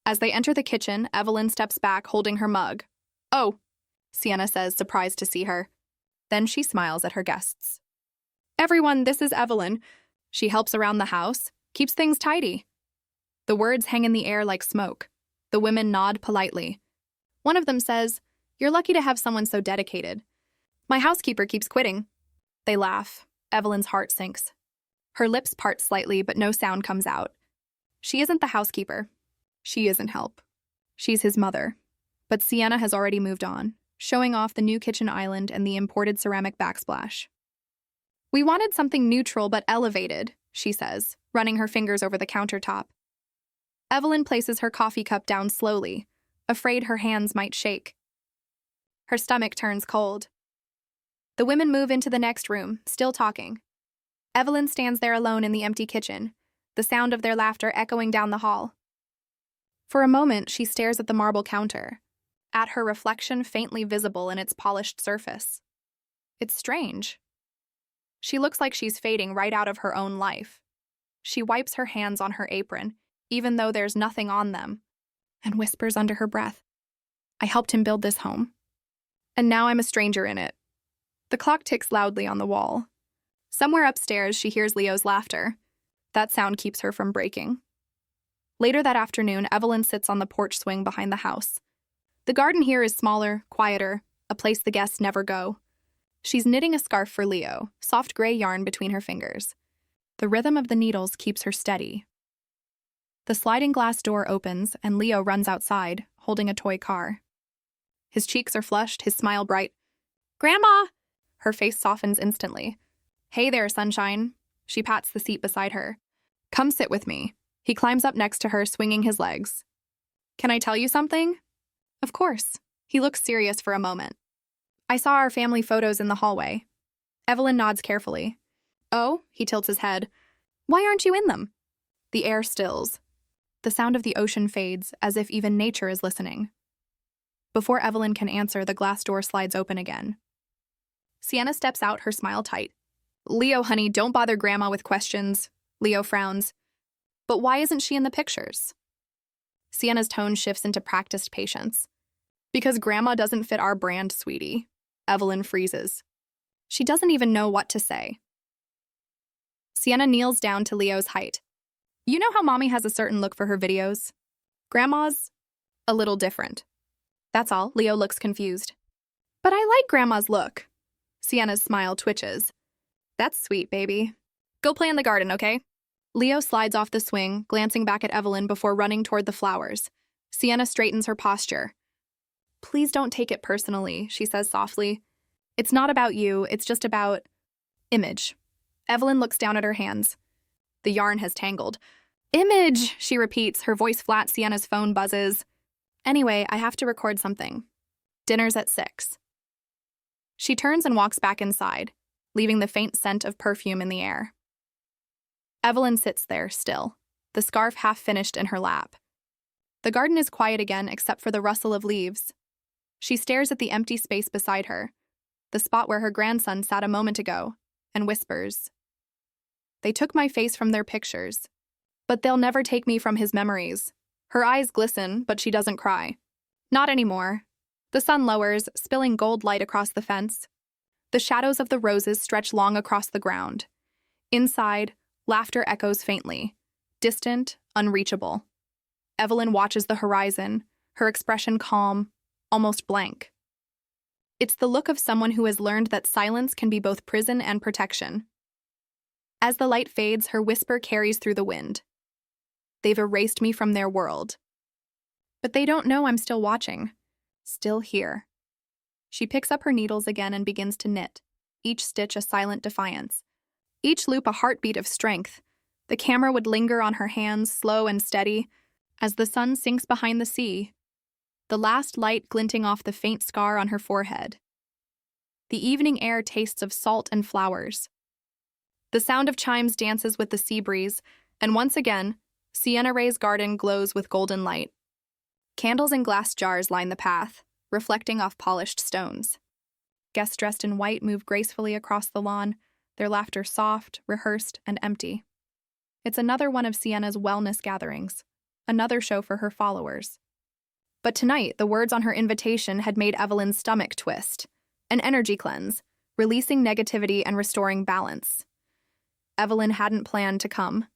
As they enter the kitchen, Evelyn steps back, holding her mug. "Oh," Sienna says, surprised to see her. Then she smiles at her guests. "Everyone, this is Evelyn. She helps around the house, keeps things tidy." The words hang in the air like smoke. The women nod politely. One of them says, "You're lucky to have someone so dedicated. My housekeeper keeps quitting." They laugh. Evelyn's heart sinks. Her lips part slightly, but no sound comes out. She isn't the housekeeper. She isn't help. She's his mother. But Sienna has already moved on, showing off the new kitchen island and the imported ceramic backsplash. "We wanted something neutral but elevated," she says, running her fingers over the countertop. Evelyn places her coffee cup down slowly, afraid her hands might shake. Her stomach turns cold. The women move into the next room, still talking. Evelyn stands there alone in the empty kitchen, the sound of their laughter echoing down the hall. For a moment, she stares at the marble counter, at her reflection faintly visible in its polished surface. It's strange. She looks like she's fading right out of her own life. She wipes her hands on her apron, even though there's nothing on them, and whispers under her breath, "I helped him build this home. And now I'm a stranger in it." The clock ticks loudly on the wall. Somewhere upstairs, she hears Leo's laughter. That sound keeps her from breaking. Later that afternoon, Evelyn sits on the porch swing behind the house. The garden here is smaller, quieter, a place the guests never go. She's knitting a scarf for Leo, soft gray yarn between her fingers. The rhythm of the needles keeps her steady. The sliding glass door opens, and Leo runs outside, holding a toy car. His cheeks are flushed, his smile bright. "Grandma!" Her face softens instantly. "Hey there, sunshine." She pats the seat beside her. "Come sit with me." He climbs up next to her, swinging his legs. "Can I tell you something?" "Of course." He looks serious for a moment. "I saw our family photos in the hallway." Evelyn nods carefully. "Oh?" He tilts his head. "Why aren't you in them?" The air stills. The sound of the ocean fades, as if even nature is listening. Before Evelyn can answer, the glass door slides open again. Sienna steps out, her smile tight. "Leo, honey, don't bother Grandma with questions." Leo frowns. "But why isn't she in the pictures?" Sienna's tone shifts into practiced patience. "Because Grandma doesn't fit our brand, sweetie." Evelyn freezes. She doesn't even know what to say. Sienna kneels down to Leo's height. "You know how Mommy has a certain look for her videos? Grandma's a little different." That's all. Leo looks confused. "But I like Grandma's look." Sienna's smile twitches. "That's sweet, baby. Go play in the garden, okay?" Leo slides off the swing, glancing back at Evelyn before running toward the flowers. Sienna straightens her posture. "Please don't take it personally," she says softly. "It's not about you, it's just about image." Evelyn looks down at her hands. The yarn has tangled. "Image," she repeats, her voice flat. Sienna's phone buzzes. "Anyway, I have to record something. Dinner's at 6. She turns and walks back inside, leaving the faint scent of perfume in the air. Evelyn sits there, still, the scarf half finished in her lap. The garden is quiet again except for the rustle of leaves. She stares at the empty space beside her, the spot where her grandson sat a moment ago, and whispers, "They took my face from their pictures, but they'll never take me from his memories." Her eyes glisten, but she doesn't cry. Not anymore. The sun lowers, spilling gold light across the fence. The shadows of the roses stretch long across the ground. Inside, laughter echoes faintly, distant, unreachable. Evelyn watches the horizon, her expression calm, almost blank. It's the look of someone who has learned that silence can be both prison and protection. As the light fades, her whisper carries through the wind. "They've erased me from their world. But they don't know I'm still watching, still here." She picks up her needles again and begins to knit, each stitch a silent defiance, each loop a heartbeat of strength. The camera would linger on her hands, slow and steady, as the sun sinks behind the sea, the last light glinting off the faint scar on her forehead. The evening air tastes of salt and flowers. The sound of chimes dances with the sea breeze, and once again, Sienna Ray's garden glows with golden light. Candles in glass jars line the path, reflecting off polished stones. Guests dressed in white move gracefully across the lawn, their laughter soft, rehearsed, and empty. It's another one of Sienna's wellness gatherings, another show for her followers. But tonight, the words on her invitation had made Evelyn's stomach twist, an energy cleanse, releasing negativity and restoring balance. Evelyn hadn't planned to come.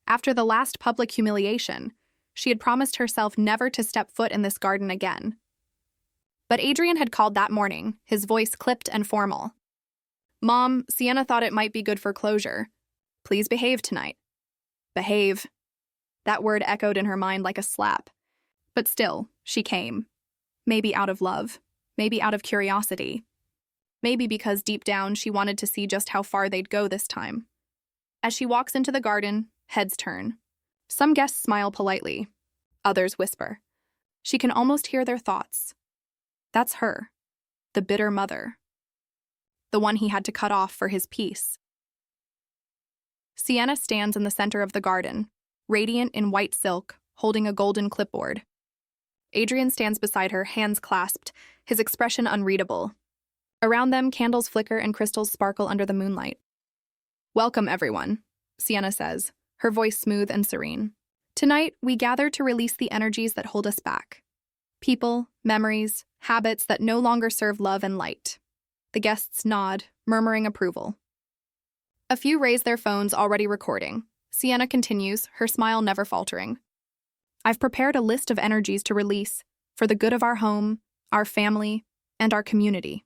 After the last public humiliation, she had promised herself never to step foot in this garden again. But Adrian had called that morning, his voice clipped and formal. "Mom, Sienna thought it might be good for closure. Please behave tonight." Behave. That word echoed in her mind like a slap. But still, she came. Maybe out of love. Maybe out of curiosity. Maybe because deep down she wanted to see just how far they'd go this time. As she walks into the garden, heads turn. Some guests smile politely. Others whisper. She can almost hear their thoughts. That's her. The bitter mother. The one he had to cut off for his peace. Sienna stands in the center of the garden, radiant in white silk, holding a golden clipboard. Adrian stands beside her, hands clasped, his expression unreadable. Around them, candles flicker and crystals sparkle under the moonlight. "Welcome, everyone," Sienna says, her voice smooth and serene. "Tonight, we gather to release the energies that hold us back. People, memories, habits that no longer serve love and light." The guests nod, murmuring approval. A few raise their phones, already recording. Sienna continues, her smile never faltering. "I've prepared a list of energies to release for the good of our home, our family, and our community."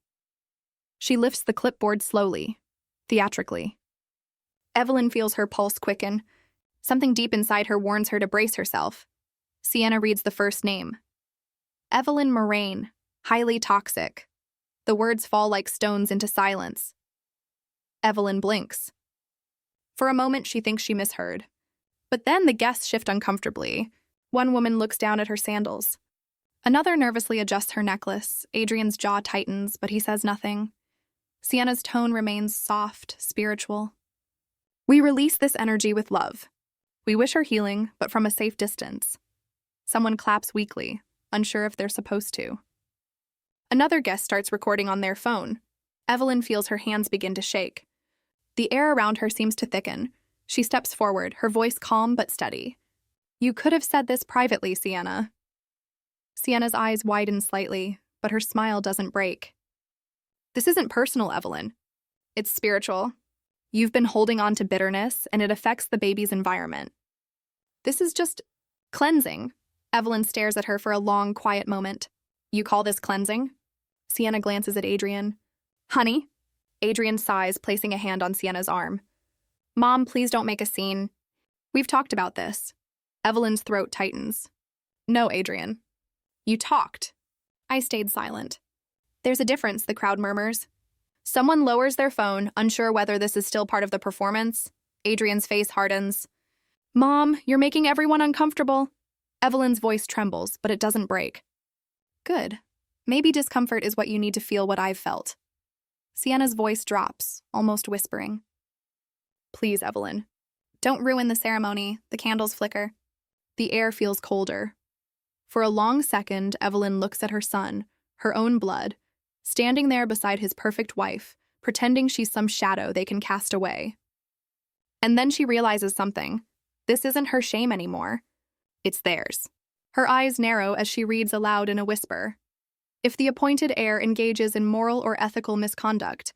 She lifts the clipboard slowly, theatrically. Evelyn feels her pulse quicken. Something deep inside her warns her to brace herself. Sienna reads the first name. Evelyn Moraine, highly toxic. The words fall like stones into silence. Evelyn blinks. For a moment, she thinks she misheard. But then the guests shift uncomfortably. One woman looks down at her sandals. Another nervously adjusts her necklace. Adrian's jaw tightens, but he says nothing. Sienna's tone remains soft, spiritual. "We release this energy with love. We wish her healing, but from a safe distance." Someone claps weakly, unsure if they're supposed to. Another guest starts recording on their phone. Evelyn feels her hands begin to shake. The air around her seems to thicken. She steps forward, her voice calm but steady. "You could have said this privately, Sienna." Sienna's eyes widen slightly, but her smile doesn't break. "This isn't personal, Evelyn. It's spiritual. You've been holding on to bitterness, and it affects the baby's environment. This is just cleansing." Evelyn stares at her for a long, quiet moment. "You call this cleansing?" Sienna glances at Adrian. "Honey?" Adrian sighs, placing a hand on Sienna's arm. "Mom, please don't make a scene. We've talked about this." Evelyn's throat tightens. "No, Adrian. You talked." I stayed silent. "There's a difference," the crowd murmurs. Someone lowers their phone, unsure whether this is still part of the performance. Adrian's face hardens. "Mom, you're making everyone uncomfortable." Evelyn's voice trembles, but it doesn't break. "Good. Maybe discomfort is what you need to feel what I've felt." Sienna's voice drops, almost whispering. "Please, Evelyn. Don't ruin the ceremony." The candles flicker. The air feels colder. For a long second, Evelyn looks at her son, her own blood, standing there beside his perfect wife, pretending she's some shadow they can cast away. And then she realizes something. This isn't her shame anymore. It's theirs. Her eyes narrow as she reads aloud in a whisper. "If the appointed heir engages in moral or ethical misconduct,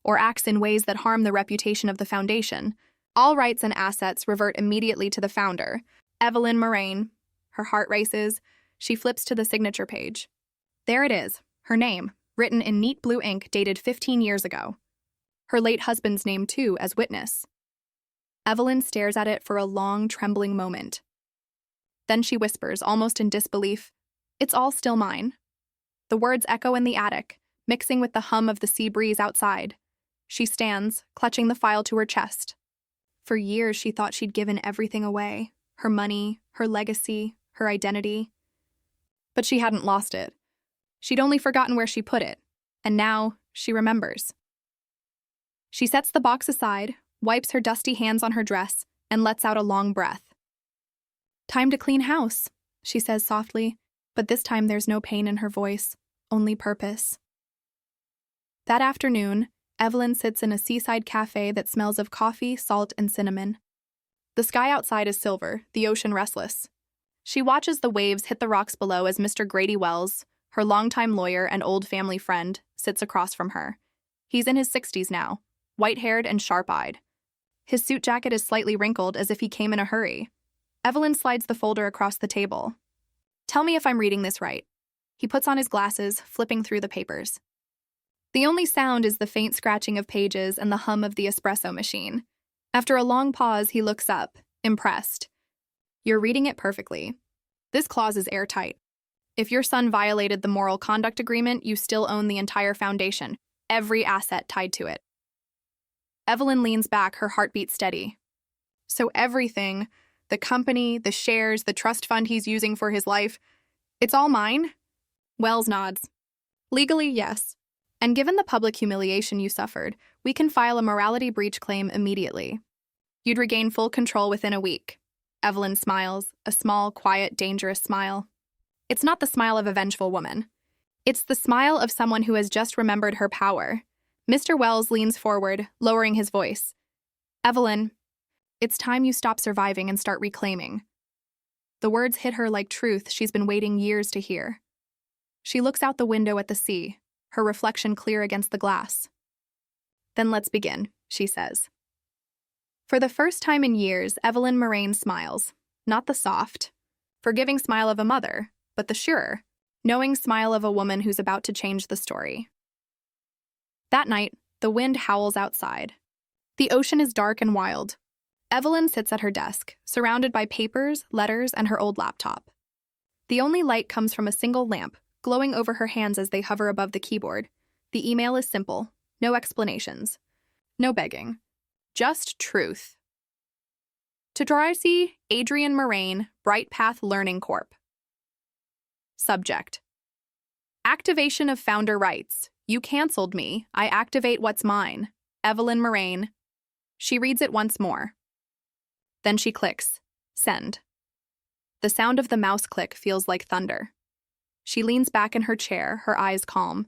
or acts in ways that harm the reputation of the foundation, all rights and assets revert immediately to the founder, Evelyn Moraine." Her heart races. She flips to the signature page. There it is, her name, written in neat blue ink dated 15 years ago. Her late husband's name, too, as witness. Evelyn stares at it for a long, trembling moment. Then she whispers, almost in disbelief, "It's all still mine." The words echo in the attic, mixing with the hum of the sea breeze outside. She stands, clutching the file to her chest. For years, she thought she'd given everything away. Her money, her legacy, her identity. But she hadn't lost it. She'd only forgotten where she put it, and now she remembers. She sets the box aside, wipes her dusty hands on her dress, and lets out a long breath. "Time to clean house," she says softly, but this time there's no pain in her voice, only purpose. That afternoon, Evelyn sits in a seaside cafe that smells of coffee, salt, and cinnamon. The sky outside is silver, the ocean restless. She watches the waves hit the rocks below as Mr. Grady Wells, her longtime lawyer and old family friend, sits across from her. He's in his 60s now, white-haired and sharp-eyed. His suit jacket is slightly wrinkled as if he came in a hurry. Evelyn slides the folder across the table. "Tell me if I'm reading this right. He puts on his glasses, flipping through the papers. The only sound is the faint scratching of pages and the hum of the espresso machine. After a long pause, he looks up, impressed. You're reading it perfectly. This clause is airtight. If your son violated the moral conduct agreement, you still own the entire foundation, every asset tied to it. Evelyn leans back, her heartbeat steady. So everything, the company, the shares, the trust fund he's using for his life, it's all mine? Wells nods. Legally, yes. And given the public humiliation you suffered, we can file a morality breach claim immediately. You'd regain full control within a week. Evelyn smiles, a small, quiet, dangerous smile. It's not the smile of a vengeful woman. It's the smile of someone who has just remembered her power. Mr. Wells leans forward, lowering his voice. Evelyn, it's time you stop surviving and start reclaiming. The words hit her like truth she's been waiting years to hear. She looks out the window at the sea, her reflection clear against the glass. Then let's begin, she says. For the first time in years, Evelyn Moraine smiles, not the soft, forgiving smile of a mother, but the sure, knowing smile of a woman who's about to change the story. That night, the wind howls outside. The ocean is dark and wild. Evelyn sits at her desk, surrounded by papers, letters, and her old laptop. The only light comes from a single lamp, glowing over her hands as they hover above the keyboard. The email is simple, no explanations, no begging, just truth. To Tracy Adrian Moraine, Bright Path Learning Corp. Subject: Activation of founder rights. You canceled me. I activate what's mine. Evelyn Moraine. She reads it once more. Then she clicks. Send. The sound of the mouse click feels like thunder. She leans back in her chair, her eyes calm.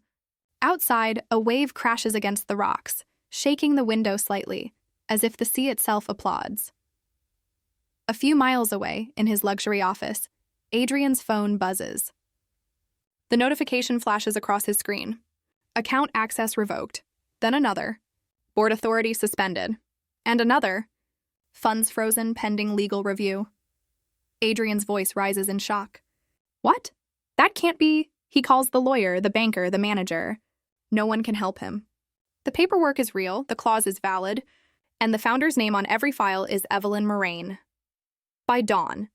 Outside, a wave crashes against the rocks, shaking the window slightly, as if the sea itself applauds. A few miles away, in his luxury office, Adrian's phone buzzes. The notification flashes across his screen. Account access revoked. Then another. Board authority suspended. And another. Funds frozen pending legal review. Adrian's voice rises in shock. What? That can't be. He calls the lawyer, the banker, the manager. No one can help him. The paperwork is real, the clause is valid, and the founder's name on every file is Evelyn Moraine. By dawn.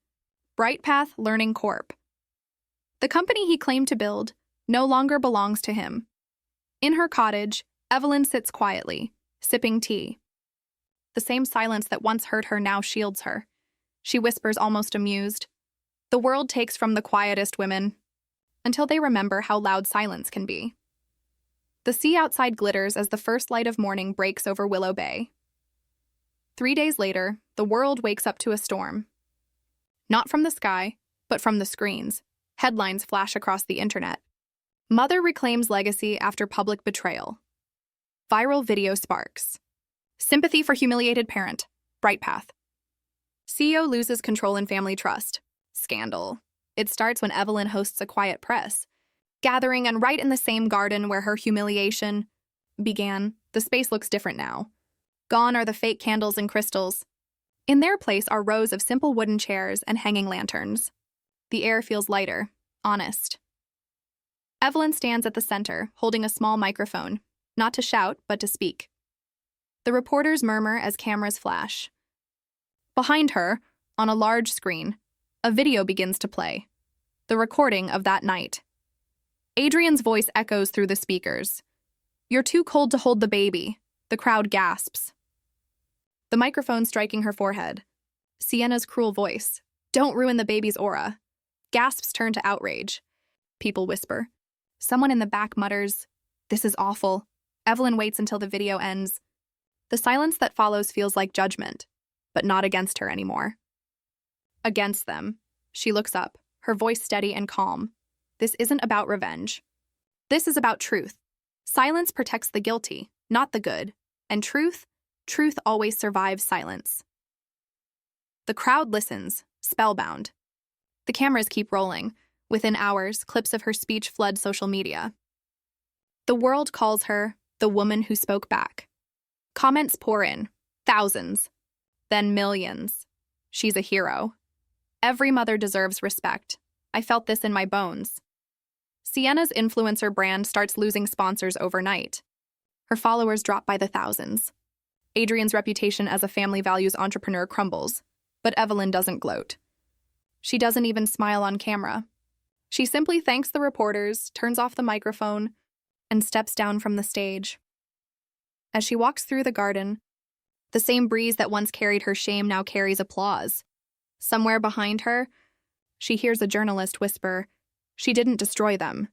Bright Path Learning Corp. The company he claimed to build no longer belongs to him. In her cottage, Evelyn sits quietly, sipping tea. The same silence that once hurt her now shields her. She whispers, almost amused. The world takes from the quietest women, until they remember how loud silence can be. The sea outside glitters as the first light of morning breaks over Willow Bay. 3 days later, the world wakes up to a storm. Not from the sky, but from the screens. Headlines flash across the internet. Mother reclaims legacy after public betrayal. Viral video sparks. Sympathy for humiliated parent. Bright Path. CEO loses control in family trust. Scandal. It starts when Evelyn hosts a quiet press gathering, and right in the same garden where her humiliation began, the space looks different now. Gone are the fake candles and crystals. In their place are rows of simple wooden chairs and hanging lanterns. The air feels lighter, honest. Evelyn stands at the center, holding a small microphone, not to shout, but to speak. The reporters murmur as cameras flash. Behind her, on a large screen, a video begins to play. The recording of that night. Adrian's voice echoes through the speakers. You're too cold to hold the baby. The crowd gasps. The microphone striking her forehead. Sienna's cruel voice. Don't ruin the baby's aura. Gasps turn to outrage. People whisper. Someone in the back mutters, this is awful. Evelyn waits until the video ends. The silence that follows feels like judgment, but not against her anymore. Against them. She looks up, her voice steady and calm. This isn't about revenge. This is about truth. Silence protects the guilty, not the good. And truth always survives silence. The crowd listens, spellbound. The cameras keep rolling. Within hours, clips of her speech flood social media. The world calls her the woman who spoke back. Comments pour in, thousands, then millions. She's a hero. Every mother deserves respect. I felt this in my bones. Sienna's influencer brand starts losing sponsors overnight. Her followers drop by the thousands. Adrian's reputation as a family values entrepreneur crumbles, but Evelyn doesn't gloat. She doesn't even smile on camera. She simply thanks the reporters, turns off the microphone, and steps down from the stage. As she walks through the garden, the same breeze that once carried her shame now carries applause. Somewhere behind her, she hears a journalist whisper, "She didn't destroy them.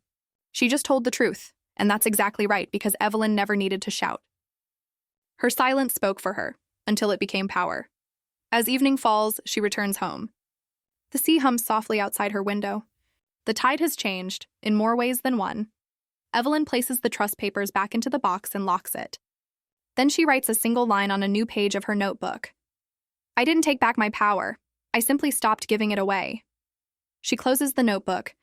She just told the truth." And that's exactly right, because Evelyn never needed to shout. Her silence spoke for her, until it became power. As evening falls, she returns home. The sea hums softly outside her window. The tide has changed, in more ways than one. Evelyn places the trust papers back into the box and locks it. Then she writes a single line on a new page of her notebook. "I didn't take back my power. I simply stopped giving it away." She closes the notebook,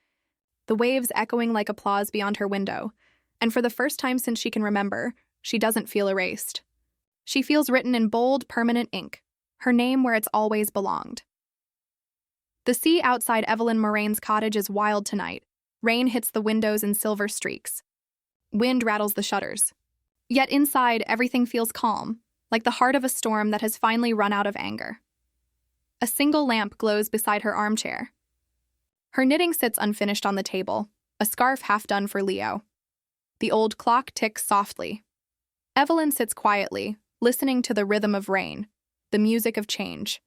the waves echoing like applause beyond her window, and for the first time since she can remember, she doesn't feel erased. She feels written in bold, permanent ink, her name where it's always belonged. The sea outside Evelyn Moraine's cottage is wild tonight. Rain hits the windows in silver streaks. Wind rattles the shutters. Yet inside, everything feels calm, like the heart of a storm that has finally run out of anger. A single lamp glows beside her armchair. Her knitting sits unfinished on the table, a scarf half done for Leo. The old clock ticks softly. Evelyn sits quietly, listening to the rhythm of rain, the music of change.